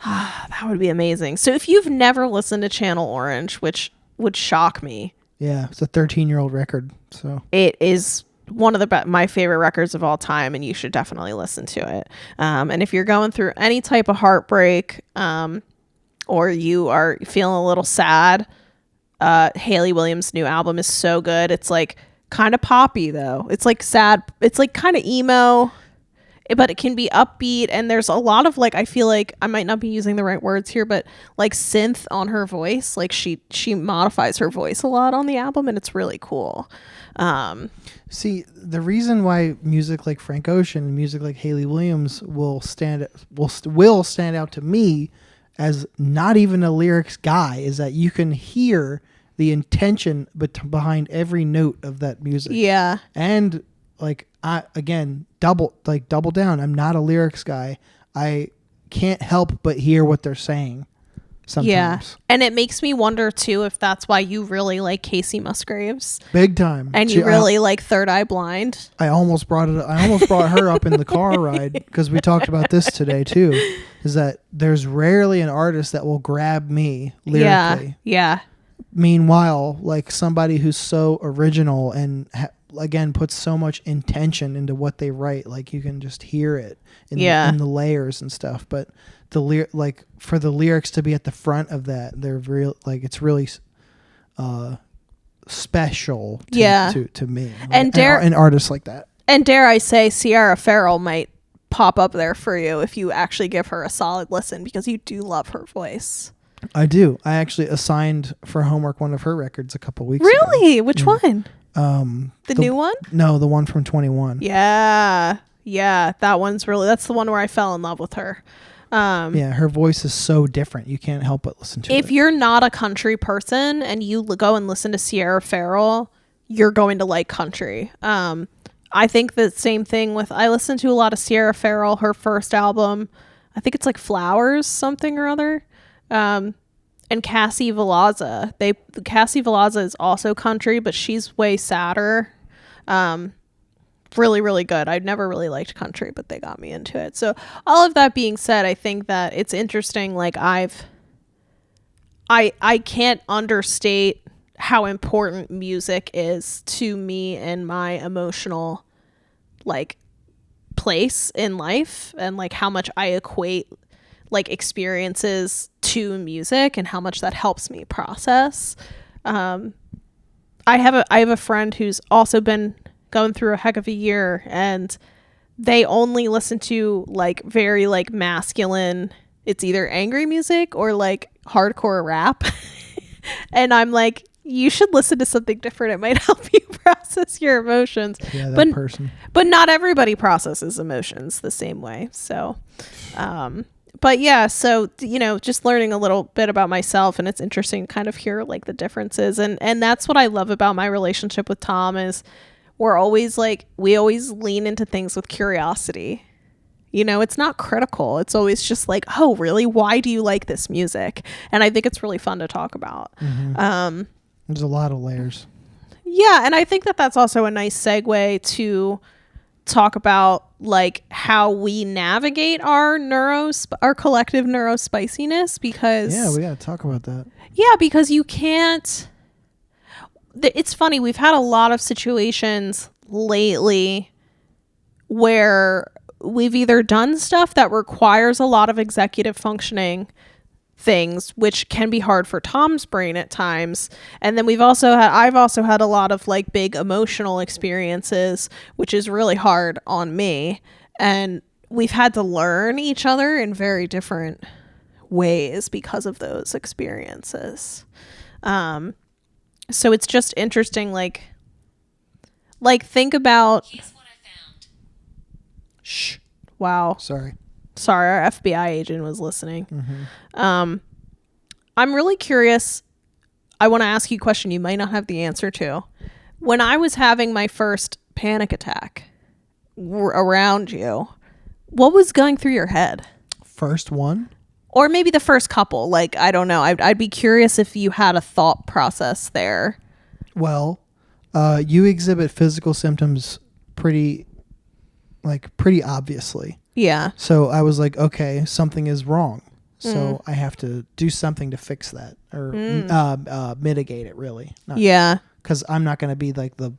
[SPEAKER 1] that would be amazing. So if you've never listened to Channel Orange, which would shock me.
[SPEAKER 2] Yeah, it's a 13-year-old record. So it
[SPEAKER 1] is one of my favorite records of all time, and you should definitely listen to it. And if you're going through any type of heartbreak, or you are feeling a little sad, Hayley Williams' new album is so good. It's like kind of poppy though. It's like sad. It's like kind of emo, but it can be upbeat. And there's a lot of like, I feel like I might not be using the right words here, but like synth on her voice. Like she modifies her voice a lot on the album, and it's really cool.
[SPEAKER 2] See, the reason why music like Frank Ocean and music like Hayley Williams will stand out to me as not even a lyrics guy is that you can hear the intention behind every note of that music. Yeah. And like, double down. I'm not a lyrics guy. I can't help but hear what they're saying sometimes.
[SPEAKER 1] Yeah. And it makes me wonder too if that's why you really like Casey Musgraves.
[SPEAKER 2] Big time.
[SPEAKER 1] And you really like Third Eye Blind.
[SPEAKER 2] I almost brought her up in the car ride because we talked about this today too. Is that there's rarely an artist that will grab me lyrically.
[SPEAKER 1] Yeah.
[SPEAKER 2] Meanwhile, like somebody who's so original and again puts so much intention into what they write, like you can just hear it in the layers and stuff. But for the lyrics to be at the front of that, they're real. Like it's really special. To me, and artists like that.
[SPEAKER 1] And dare I say, Sierra Farrell might pop up there for you if you actually give her a solid listen, because you do love her voice.
[SPEAKER 2] I do. I actually assigned for homework one of her records a couple weeks ago.
[SPEAKER 1] Really? Which one? The new one?
[SPEAKER 2] No, the one from 21.
[SPEAKER 1] Yeah. That one's that's the one where I fell in love with her.
[SPEAKER 2] Yeah, her voice is so different. You can't help but listen to it.
[SPEAKER 1] If you're not a country person and you go and listen to Sierra Farrell, you're going to like country. I think the same thing with, I listened to a lot of Sierra Farrell, her first album. I think it's like Flowers something or other. And Cassie Veloza. Cassie Veloza is also country, but she's way sadder. Really, really good. I'd never really liked country, but they got me into it. So all of that being said, I think that it's interesting. Like I can't understate how important music is to me and my emotional like place in life, and like how much I equate like experiences to music and how much that helps me process. I have a friend who's also been going through a heck of a year, and they only listen to like very like masculine, it's either angry music or like hardcore rap. And I'm like, you should listen to something different. It might help you process your emotions.
[SPEAKER 2] Yeah, that person.
[SPEAKER 1] But not everybody processes emotions the same way. So, but yeah, so, you know, just learning a little bit about myself, and it's interesting to kind of hear like the differences. And that's what I love about my relationship with Tom is we always lean into things with curiosity. You know, it's not critical. It's always just like, oh, really? Why do you like this music? And I think it's really fun to talk about.
[SPEAKER 2] Mm-hmm. There's a lot of layers.
[SPEAKER 1] Yeah. And I think that that's also a nice segue to talk about like how we navigate our collective neurospiciness, because
[SPEAKER 2] yeah, we got to talk about that.
[SPEAKER 1] Yeah, because you can't, it's funny. We've had a lot of situations lately where we've either done stuff that requires a lot of executive functioning things, which can be hard for Tom's brain at times. And then I've also had a lot of like big emotional experiences, which is really hard on me. And we've had to learn each other in very different ways because of those experiences. So it's just interesting, like think about,
[SPEAKER 3] Here's what I found.
[SPEAKER 1] shh, wow.
[SPEAKER 2] Sorry,
[SPEAKER 1] our FBI agent was listening.
[SPEAKER 2] Mm-hmm.
[SPEAKER 1] I'm really curious. I want to ask you a question you might not have the answer to. When I was having my first panic attack around you, what was going through your head?
[SPEAKER 2] First one?
[SPEAKER 1] Or maybe the first couple. Like, I don't know. I'd be curious if you had a thought process there.
[SPEAKER 2] Well, you exhibit physical symptoms pretty obviously.
[SPEAKER 1] Yeah.
[SPEAKER 2] So I was like, okay, something is wrong. So I have to do something to fix that or mitigate it, really.
[SPEAKER 1] Yeah.
[SPEAKER 2] Because I'm not going to be the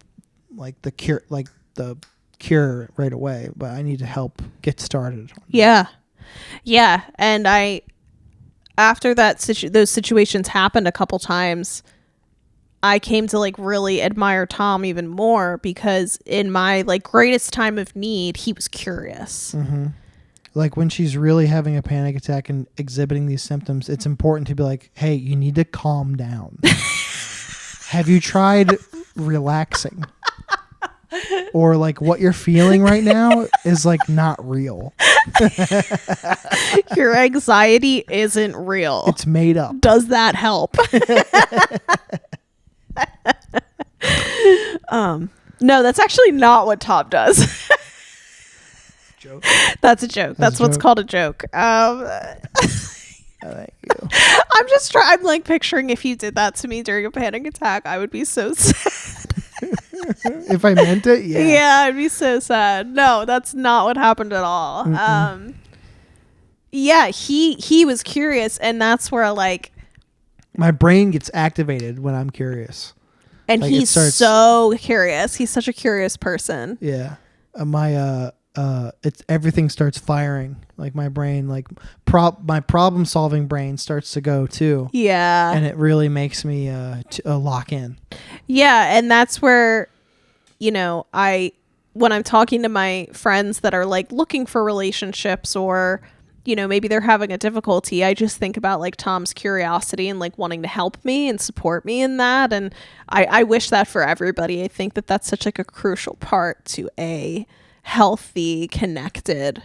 [SPEAKER 2] cure right away, but I need to help get started.
[SPEAKER 1] Yeah. Yeah. And after those situations happened a couple times, I came to like really admire Tom even more, because in my like greatest time of need, he was curious.
[SPEAKER 2] Mm-hmm. Like when she's really having a panic attack and exhibiting these symptoms, it's important to be like, hey, you need to calm down. Have you tried relaxing? Or like what you're feeling right now is like not real.
[SPEAKER 1] Your anxiety isn't real.
[SPEAKER 2] It's made up.
[SPEAKER 1] Does that help? No, that's actually not what Tom does.
[SPEAKER 2] Joke.
[SPEAKER 1] That's a joke. That's what's called a joke.
[SPEAKER 2] I like you.
[SPEAKER 1] I'm like picturing if you did that to me during a panic attack, I would be so sad.
[SPEAKER 2] If I meant it, yeah.
[SPEAKER 1] Yeah, I'd be so sad. No, that's not what happened at all. Yeah, he was curious, and that's where like
[SPEAKER 2] my brain gets activated when I'm curious.
[SPEAKER 1] And like he's so curious. He's such a curious person.
[SPEAKER 2] Yeah. Everything starts firing. Like my brain, like my problem solving brain starts to go too.
[SPEAKER 1] Yeah.
[SPEAKER 2] And it really makes me lock in.
[SPEAKER 1] Yeah. And that's where, you know, when I'm talking to my friends that are like looking for relationships, or, you know, maybe they're having a difficulty, I just think about like Tom's curiosity and like wanting to help me and support me in that. And I wish that for everybody. I think that that's such like a crucial part to a healthy, connected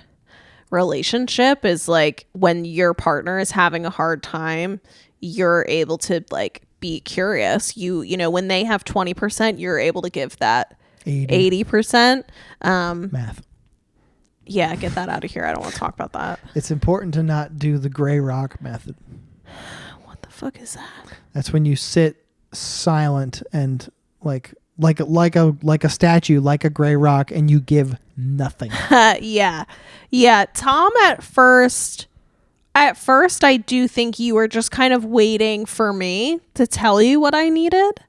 [SPEAKER 1] relationship, is like when your partner is having a hard time, you're able to like be curious. You know, when they have 20%, you're able to give that 80%.
[SPEAKER 2] Math.
[SPEAKER 1] Yeah, get that out of here. I don't want to talk about that.
[SPEAKER 2] It's important to not do the gray rock method.
[SPEAKER 1] What the fuck is that?
[SPEAKER 2] That's when you sit silent and like a statue, like a gray rock, and you give nothing.
[SPEAKER 1] Yeah. Tom, at first, I do think you were just kind of waiting for me to tell you what I needed.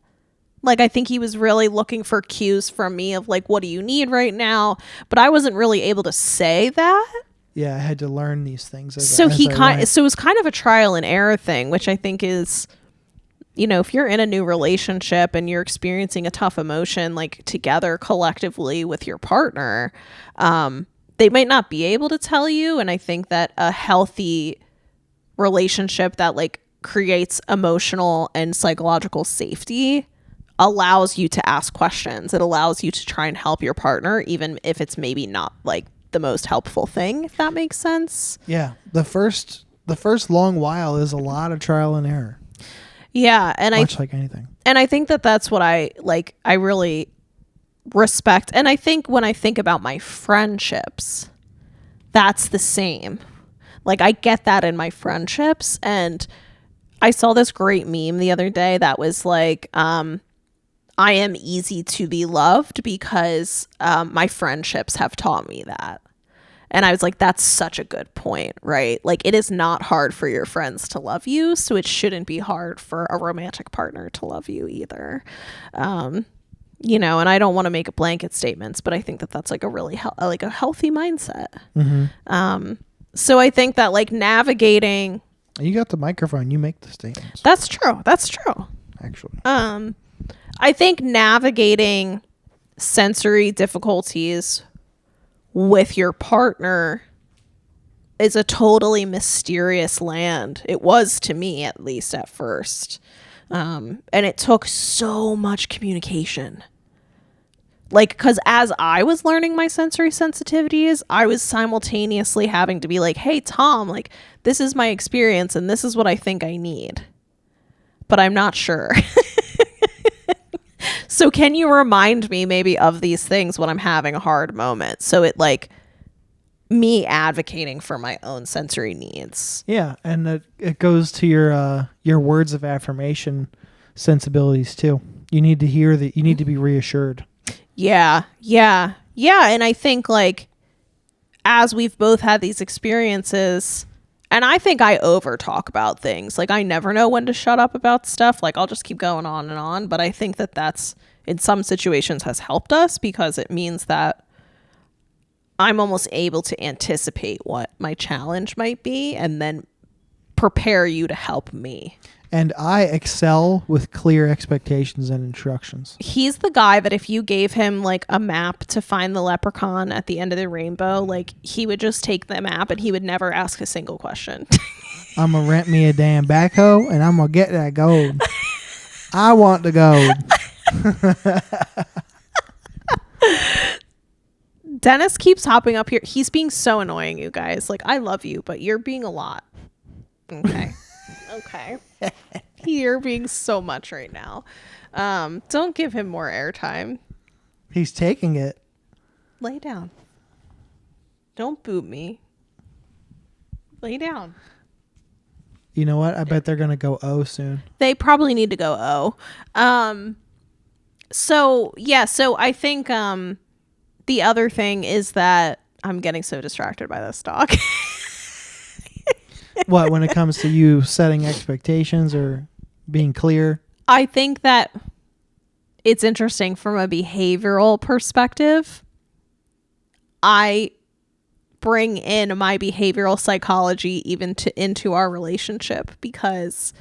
[SPEAKER 1] Like, I think he was really looking for cues from me of like, what do you need right now? But I wasn't really able to say that.
[SPEAKER 2] Yeah, I had to learn these things.
[SPEAKER 1] So it was kind of a trial and error thing, which I think is, you know, if you're in a new relationship and you're experiencing a tough emotion, like together collectively with your partner, they might not be able to tell you. And I think that a healthy relationship that like creates emotional and psychological safety allows you to ask questions. It allows you to try and help your partner, even if it's maybe not like the most helpful thing, if that makes sense.
[SPEAKER 2] Yeah. The first long while is a lot of trial and error.
[SPEAKER 1] Yeah. And
[SPEAKER 2] much like anything.
[SPEAKER 1] And I think that that's what I really respect. And I think when I think about my friendships, that's the same. Like, I get that in my friendships. And I saw this great meme the other day that was like, I am easy to be loved because my friendships have taught me that. And I was like, that's such a good point, right? Like, it is not hard for your friends to love you, so it shouldn't be hard for a romantic partner to love you either. You know, and I don't want to make blanket statements, but I think that that's like a really a healthy mindset. Mm-hmm. So I think that like navigating.
[SPEAKER 2] You got the microphone. You make the statements.
[SPEAKER 1] That's true.
[SPEAKER 2] Actually.
[SPEAKER 1] I think navigating sensory difficulties with your partner is a totally mysterious land. It was to me, at least at first. And it took so much communication. Like, because as I was learning my sensory sensitivities, I was simultaneously having to be like, hey, Tom, like, this is my experience and this is what I think I need. But I'm not sure. So can you remind me maybe of these things when I'm having a hard moment? So it like me advocating for my own sensory needs.
[SPEAKER 2] Yeah. And it goes to your words of affirmation sensibilities too. You need to hear that. You need to be reassured.
[SPEAKER 1] Yeah. And I think like as we've both had these experiences, and I think I over talk about things. Like, I never know when to shut up about stuff. Like, I'll just keep going on and on. But I think that that's, in some situations, has helped us because it means that I'm almost able to anticipate what my challenge might be and then prepare you to help me.
[SPEAKER 2] And I excel with clear expectations and instructions.
[SPEAKER 1] He's the guy that if you gave him like a map to find the leprechaun at the end of the rainbow, like he would just take the map and he would never ask a single question.
[SPEAKER 2] I'm going to rent me a damn backhoe and I'm going to get that gold. I want the gold.
[SPEAKER 1] Dennis keeps hopping up here. He's being so annoying, you guys. Like, I love you, but you're being a lot. Okay. Okay. You're being so much right now. Don't give him more airtime.
[SPEAKER 2] He's taking it.
[SPEAKER 1] Lay down. Don't boot me. Lay down.
[SPEAKER 2] You know what? I bet they're going to go O soon.
[SPEAKER 1] They probably need to go O. So I think the other thing is that I'm getting so distracted by this dog.
[SPEAKER 2] What, when it comes to you setting expectations or being clear?
[SPEAKER 1] I think that it's interesting from a behavioral perspective. I bring in my behavioral psychology even into our relationship because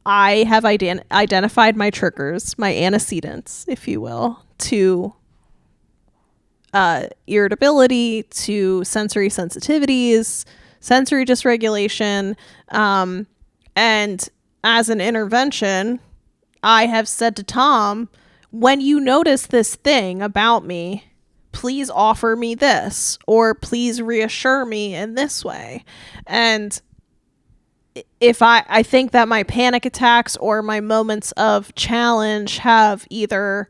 [SPEAKER 1] I have identified my triggers, my antecedents, if you will, to irritability, to sensory sensitivities, sensory dysregulation, and as an intervention, I have said to Tom, when you notice this thing about me, please offer me this, or please reassure me in this way. And if I think that my panic attacks or my moments of challenge have either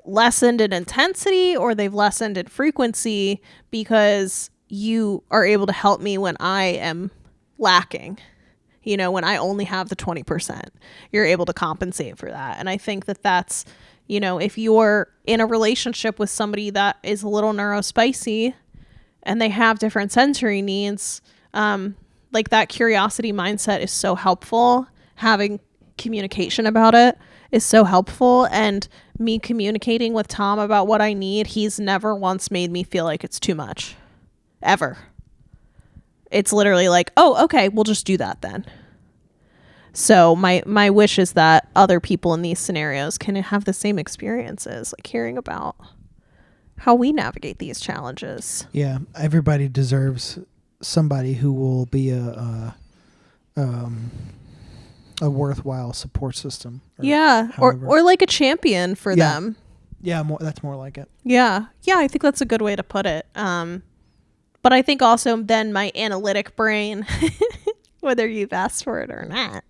[SPEAKER 1] lessened in intensity or they've lessened in frequency because you are able to help me when I am lacking. You know, when I only have the 20%, you're able to compensate for that. And I think that that's, you know, if you're in a relationship with somebody that is a little neurospicy and they have different sensory needs, like that curiosity mindset is so helpful. Having communication about it is so helpful. And me communicating with Tom about what I need, he's never once made me feel like it's too much. Ever. It's literally like, oh, okay, we'll just do that then. So my wish is that other people in these scenarios can have the same experiences, like hearing about how we navigate these challenges.
[SPEAKER 2] Yeah, everybody deserves somebody who will be a worthwhile support system.
[SPEAKER 1] Or like a champion for them.
[SPEAKER 2] Yeah, that's more like it.
[SPEAKER 1] Yeah, I think that's a good way to put it. But I think also then my analytic brain, whether you've asked for it or not,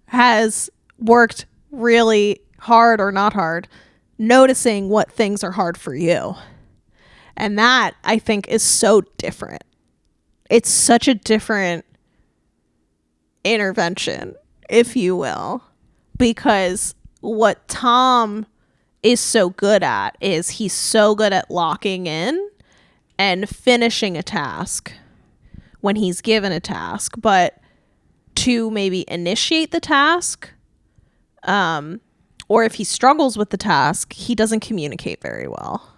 [SPEAKER 1] has worked really hard or not hard, noticing what things are hard for you. And that, I think, is so different. It's such a different intervention, if you will, because what Tom is so good at is he's so good at locking in and finishing a task when he's given a task, but to maybe initiate the task, or if he struggles with the task, he doesn't communicate very well.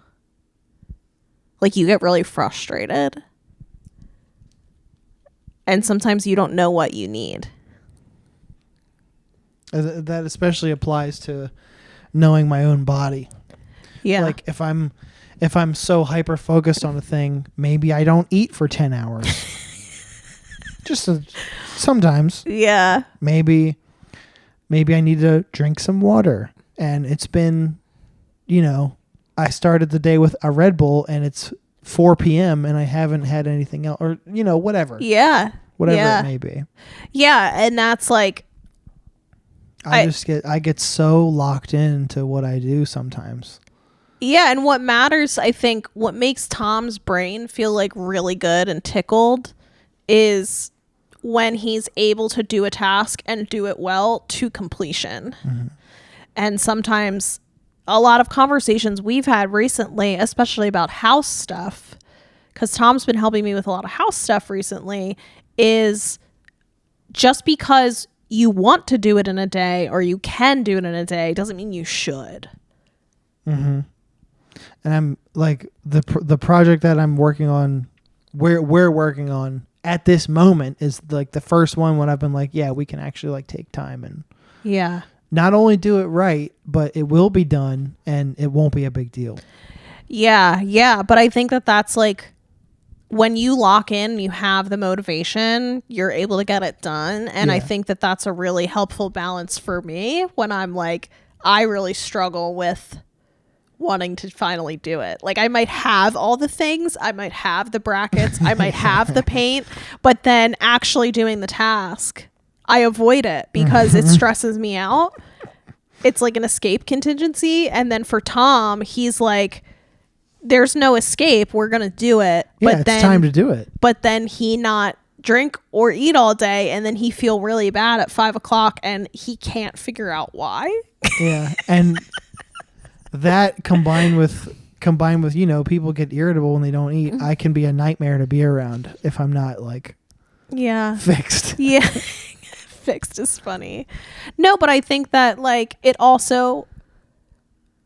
[SPEAKER 1] Like you get really frustrated, and sometimes you don't know what you need.
[SPEAKER 2] That especially applies to knowing my own body.
[SPEAKER 1] Yeah.
[SPEAKER 2] Like if I'm so hyper focused on a thing, maybe I don't eat for 10 hours. Sometimes.
[SPEAKER 1] Yeah.
[SPEAKER 2] Maybe I need to drink some water. And it's been, I started the day with a Red Bull and it's 4 p.m. and I haven't had anything else, or, whatever.
[SPEAKER 1] Yeah.
[SPEAKER 2] Whatever it may be.
[SPEAKER 1] Yeah. And that's like,
[SPEAKER 2] I get so locked into what I do sometimes.
[SPEAKER 1] Yeah, and what matters, I think, what makes Tom's brain feel like really good and tickled is when he's able to do a task and do it well to completion. Mm-hmm. And sometimes a lot of conversations we've had recently, especially about house stuff, because Tom's been helping me with a lot of house stuff recently, is just because you want to do it in a day or you can do it in a day doesn't mean you should.
[SPEAKER 2] Mm-hmm. And I'm like the project that I'm working on, we're working on at this moment is like the first one when I've been like, yeah, we can actually like take time and not only do it right, but it will be done and it won't be a big deal.
[SPEAKER 1] Yeah. But I think that that's like when you lock in, you have the motivation, you're able to get it done. And I think that that's a really helpful balance for me when I'm like, I really struggle with wanting to finally do it. Like I might have all the things, I might have the brackets, I might have the paint, but then actually doing the task, I avoid it because it stresses me out. It's like an escape contingency. And then for Tom, he's like, there's no escape. We're going to do it.
[SPEAKER 2] Yeah, it's time to do it.
[SPEAKER 1] But then he not drink or eat all day. And then he feel really bad at 5:00 and he can't figure out why.
[SPEAKER 2] Yeah. And that combined with people get irritable when they don't eat, I can be a nightmare to be around if I'm not like fixed.
[SPEAKER 1] Yeah. Fixed is funny. No, but I think that like it also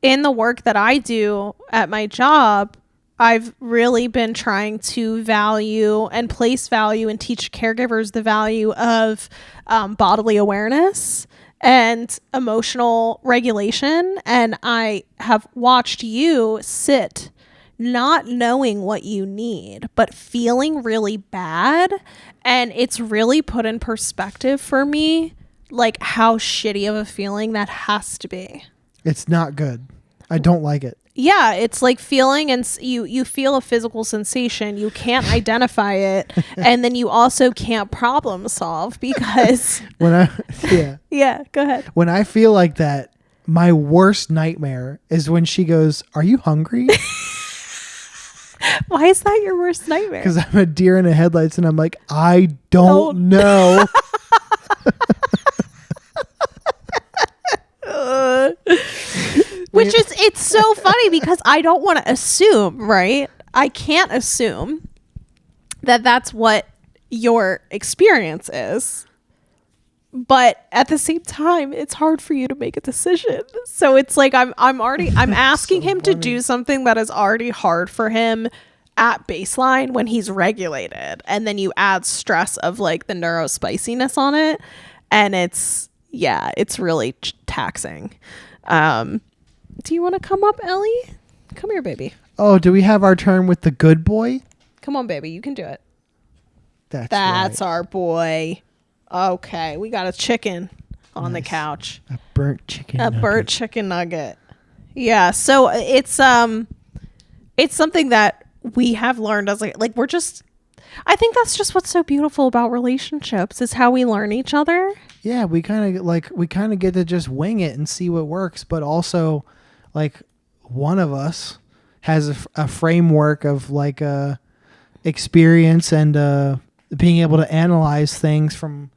[SPEAKER 1] in the work that I do at my job, I've really been trying to value and place value and teach caregivers the value of bodily awareness and emotional regulation. And I have watched you sit not knowing what you need, but feeling really bad. And it's really put in perspective for me, like how shitty of a feeling that has to be.
[SPEAKER 2] It's not good. I don't like it.
[SPEAKER 1] Yeah, it's like feeling, and you feel a physical sensation. You can't identify it, and then you also can't problem solve because
[SPEAKER 2] yeah,
[SPEAKER 1] go ahead.
[SPEAKER 2] When I feel like that, my worst nightmare is when she goes, "Are you hungry?"
[SPEAKER 1] Why is that your worst nightmare?
[SPEAKER 2] Because I'm a deer in the headlights and I'm like, I don't know.
[SPEAKER 1] Which is, it's so funny because I don't want to assume, right? I can't assume that that's what your experience is. But at the same time, it's hard for you to make a decision. So it's like I'm asking him to do something that is already hard for him at baseline when he's regulated. And then you add stress of like the neurospiciness on it. And it's really taxing. Do you want to come up, Ellie? Come here, baby.
[SPEAKER 2] Oh, do we have our turn with the good boy?
[SPEAKER 1] Come on, baby. You can do it.
[SPEAKER 2] That's
[SPEAKER 1] right. Our boy. Okay, we got a chicken on the couch.
[SPEAKER 2] A burnt chicken nugget.
[SPEAKER 1] Burnt chicken nugget. Yeah, so it's something that we have learned as like we're just, I think that's just what's so beautiful about relationships is how we learn each other.
[SPEAKER 2] Yeah, we kind of get to just wing it and see what works, but also like one of us has a framework of like experience and being able to analyze things from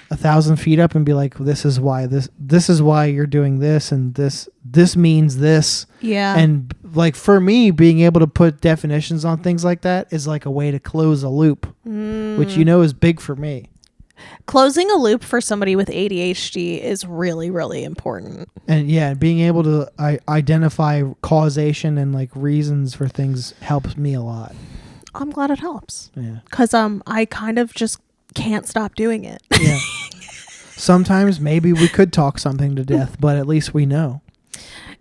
[SPEAKER 2] 1,000 feet up and be like, this is why you're doing this, and this means this.
[SPEAKER 1] Yeah.
[SPEAKER 2] And like for me, being able to put definitions on things like that is like a way to close a loop, which is big for me.
[SPEAKER 1] Closing a loop for somebody with ADHD is really, really important.
[SPEAKER 2] And yeah, being able to identify causation and like reasons for things helps me a lot.
[SPEAKER 1] I'm glad it helps.
[SPEAKER 2] Yeah.
[SPEAKER 1] Because I kind of just can't stop doing it.
[SPEAKER 2] Yeah. Sometimes maybe we could talk something to death, but at least we know.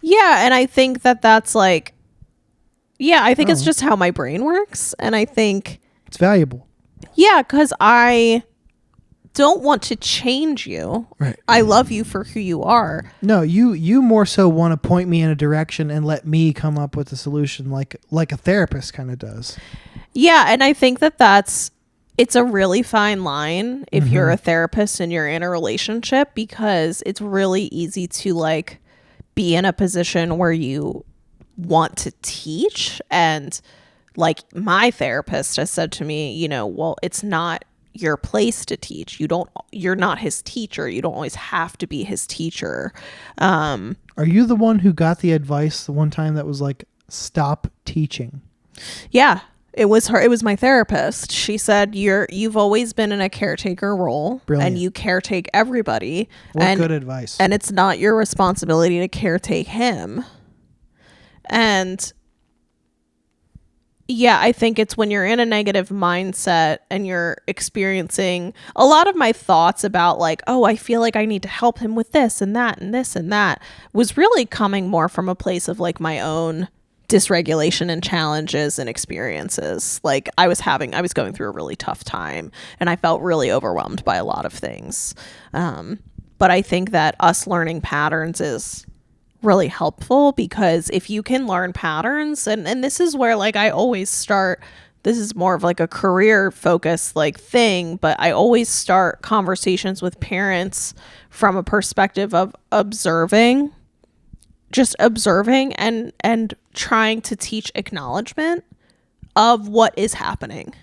[SPEAKER 1] Yeah, and I think that's like, I think it's just how my brain works. And I think
[SPEAKER 2] it's valuable.
[SPEAKER 1] Yeah, because I don't want to change you.
[SPEAKER 2] Right.
[SPEAKER 1] I love you for who you are.
[SPEAKER 2] No, you more so want to point me in a direction and let me come up with a solution like a therapist kind of does.
[SPEAKER 1] Yeah, and I think it's a really fine line if you're a therapist and you're in a relationship, because it's really easy to like be in a position where you want to teach. And like my therapist has said to me, well, it's not your place to teach. You're not his teacher. You don't always have to be his teacher.
[SPEAKER 2] Are you the one who got the advice the one time that was like, stop teaching?
[SPEAKER 1] Yeah. It was her. It was my therapist. She said, you've always been in a caretaker role. Brilliant. And you caretake everybody.
[SPEAKER 2] What good advice.
[SPEAKER 1] And it's not your responsibility to caretake him. And yeah, I think it's when you're in a negative mindset and you're experiencing a lot of my thoughts about like, oh, I feel like I need to help him with this and that and this and that was really coming more from a place of like my own dysregulation and challenges and experiences. Like I was going through a really tough time and I felt really overwhelmed by a lot of things. But I think that us learning patterns is really helpful, because if you can learn patterns, and this is where like I always start, this is more of like a career focused like thing, but I always start conversations with parents from a perspective of observing and trying to teach acknowledgement of what is happening.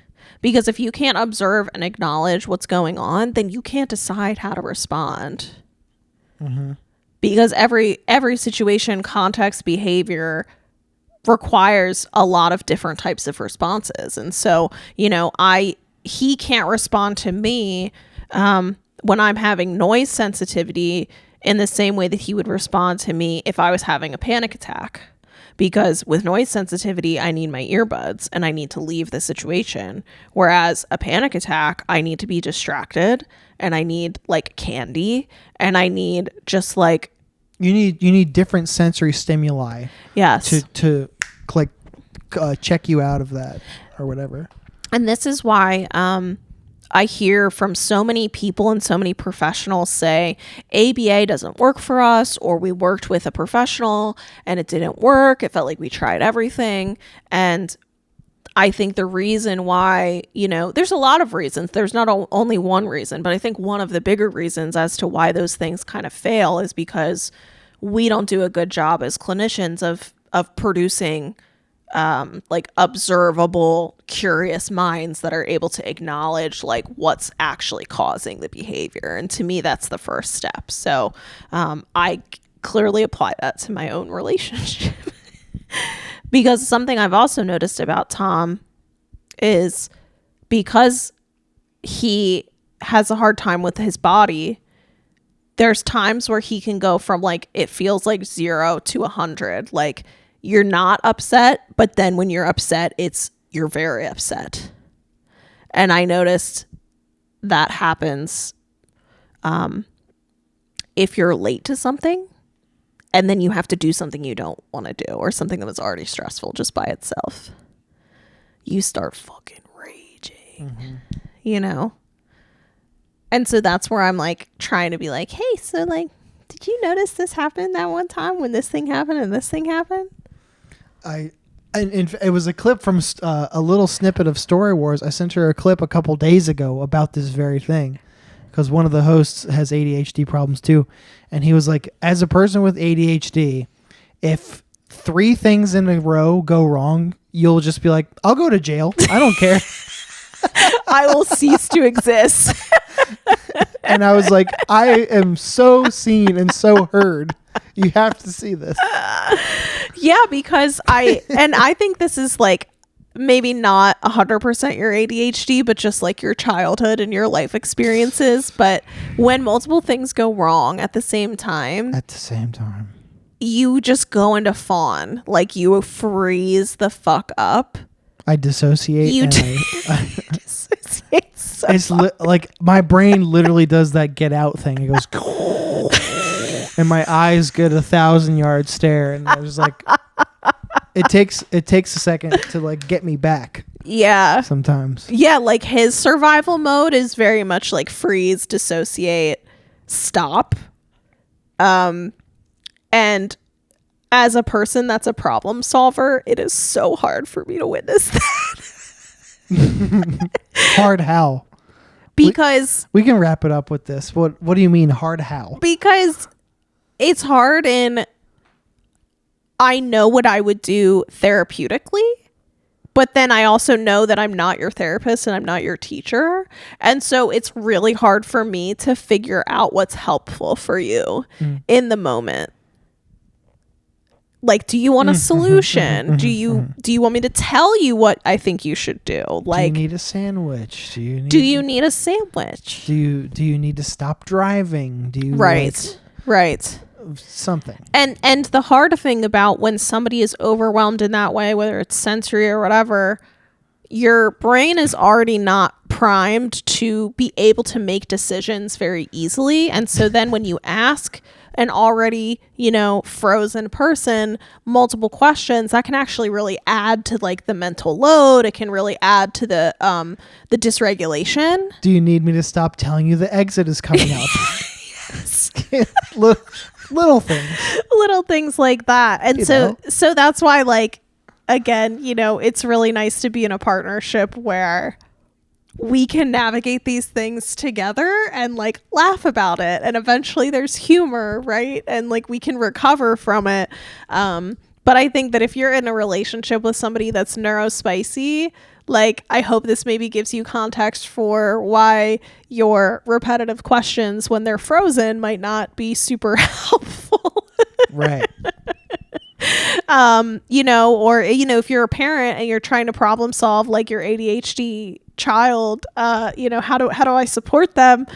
[SPEAKER 1] Because if you can't observe and acknowledge what's going on, then you can't decide how to respond. Mm-hmm. Because every situation, context, behavior requires a lot of different types of responses. And so, he can't respond to me when I'm having noise sensitivity in the same way that he would respond to me if I was having a panic attack. Because with noise sensitivity, I need my earbuds and I need to leave the situation. Whereas a panic attack, I need to be distracted and I need like candy and I need just like...
[SPEAKER 2] You need different sensory stimuli.
[SPEAKER 1] Yes.
[SPEAKER 2] To like check you out of that or whatever.
[SPEAKER 1] And this is why I hear from so many people and so many professionals say ABA doesn't work for us, or we worked with a professional and it didn't work. It felt like we tried everything. And I think the reason why, there's a lot of reasons. There's not only one reason, but I think one of the bigger reasons as to why those things kind of fail is because we don't do a good job as clinicians of producing like observable, curious minds that are able to acknowledge like what's actually causing the behavior. And to me, that's the first step. So I clearly apply that to my own relationship. Because something I've also noticed about Tom is because he has a hard time with his body, there's times where he can go from like, it feels like 0 to 100. Like you're not upset, but then when you're upset, you're very upset. And I noticed that happens if you're late to something and then you have to do something you don't want to do, or something that was already stressful just by itself. You start fucking raging, you know? And so that's where I'm like trying to be like, hey, so like, did you notice this happened that one time when this thing happened and this thing happened?
[SPEAKER 2] It was a clip from a little snippet of Story Wars. I sent her a clip a couple days ago about this very thing, because one of the hosts has ADHD problems too. And he was like, as a person with ADHD, if 3 things in a row go wrong, you'll just be like, I'll go to jail. I don't care.
[SPEAKER 1] I will cease to exist.
[SPEAKER 2] And I was like, I am so seen and so heard. You have to see this.
[SPEAKER 1] Yeah, because I think this is like maybe not 100% your ADHD, but just like your childhood and your life experiences. But when multiple things go wrong at the same time, you just go into fawn. Like you freeze the fuck up.
[SPEAKER 2] I dissociate.
[SPEAKER 1] You dissociate so
[SPEAKER 2] like my brain literally does that Get Out thing. It goes and my eyes get 1,000-yard stare, and I was like, it takes a second to like get me back.
[SPEAKER 1] Yeah.
[SPEAKER 2] Sometimes.
[SPEAKER 1] Yeah, like his survival mode is very much like freeze, dissociate, stop. And as a person that's a problem solver, it is so hard for me to witness that.
[SPEAKER 2] Hard how?
[SPEAKER 1] Because
[SPEAKER 2] we can wrap it up with this. What do you mean hard how?
[SPEAKER 1] Because it's hard, and I know what I would do therapeutically, but then I also know that I'm not your therapist and I'm not your teacher. And so it's really hard for me to figure out what's helpful for you in the moment. Like, do you want a solution? Do you want me to tell you what I think you should do? Like,
[SPEAKER 2] do you need a sandwich?
[SPEAKER 1] Do you need a sandwich?
[SPEAKER 2] Do you need to stop driving? Do you
[SPEAKER 1] right.
[SPEAKER 2] Something.
[SPEAKER 1] And the hard thing about when somebody is overwhelmed in that way, whether it's sensory or whatever, your brain is already not primed to be able to make decisions very easily. And so then when you ask an already, frozen person multiple questions, that can actually really add to like the mental load. It can really add to the dysregulation.
[SPEAKER 2] Do you need me to stop telling you the exit is coming out?
[SPEAKER 1] Yes.
[SPEAKER 2] Little things
[SPEAKER 1] like that. And so that's why, like, again, it's really nice to be in a partnership where we can navigate these things together and like laugh about it, and eventually there's humor, right? And like we can recover from it. But I think that if you're in a relationship with somebody that's neurospicy, like, I hope this maybe gives you context for why your repetitive questions when they're frozen might not be super helpful.
[SPEAKER 2] Right.
[SPEAKER 1] Or, if you're a parent and you're trying to problem solve like your ADHD child, how do I support them?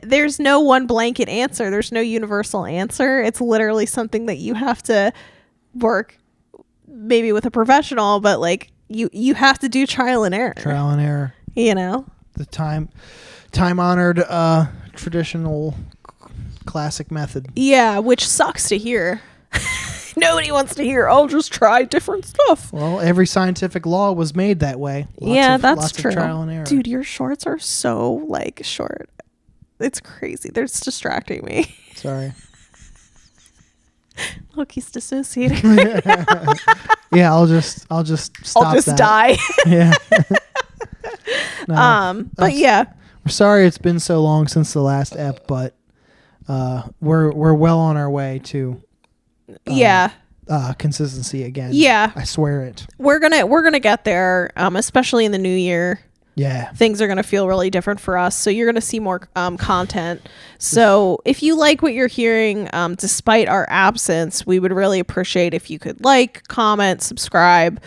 [SPEAKER 1] There's no one blanket answer. There's no universal answer. It's literally something that you have to work maybe with a professional, but like you have to do trial and error. The
[SPEAKER 2] time-honored traditional classic method.
[SPEAKER 1] Yeah, which sucks to hear. Nobody wants to hear, oh, just try different stuff.
[SPEAKER 2] Well, every scientific law was made that way.
[SPEAKER 1] That's true.
[SPEAKER 2] Of trial and error.
[SPEAKER 1] Dude, your shorts are so like short. It's crazy. They're just distracting me.
[SPEAKER 2] Sorry.
[SPEAKER 1] Look, he's dissociating.
[SPEAKER 2] Yeah, I'll just stop.
[SPEAKER 1] I'll just die.
[SPEAKER 2] Yeah. No,
[SPEAKER 1] but yeah.
[SPEAKER 2] We're sorry it's been so long since the last ep, but we're well on our way to consistency again.
[SPEAKER 1] Yeah.
[SPEAKER 2] I swear it.
[SPEAKER 1] We're gonna get there, especially in the new year.
[SPEAKER 2] Yeah.
[SPEAKER 1] Things are going to feel really different for us. So you're going to see more content. So if you like what you're hearing, despite our absence, we would really appreciate if you could comment, subscribe,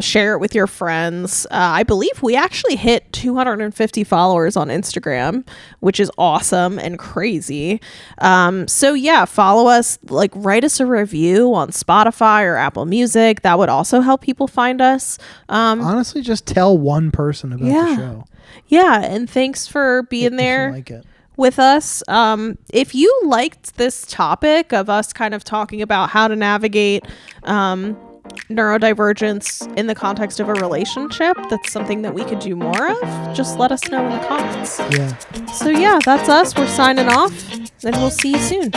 [SPEAKER 1] share it with your friends. I believe we actually hit 250 followers on Instagram, which is awesome and crazy. So yeah, follow us, write us a review on Spotify or Apple Music. That would also help people find us.
[SPEAKER 2] Honestly, just tell one person about the show.
[SPEAKER 1] Yeah, and thanks for being there with us. If you liked this topic of us kind of talking about how to navigate neurodivergence in the context of a relationship, that's something that we could do more of, just let us know in the comments.
[SPEAKER 2] Yeah.
[SPEAKER 1] So yeah, that's us. We're signing off, and we'll see you soon.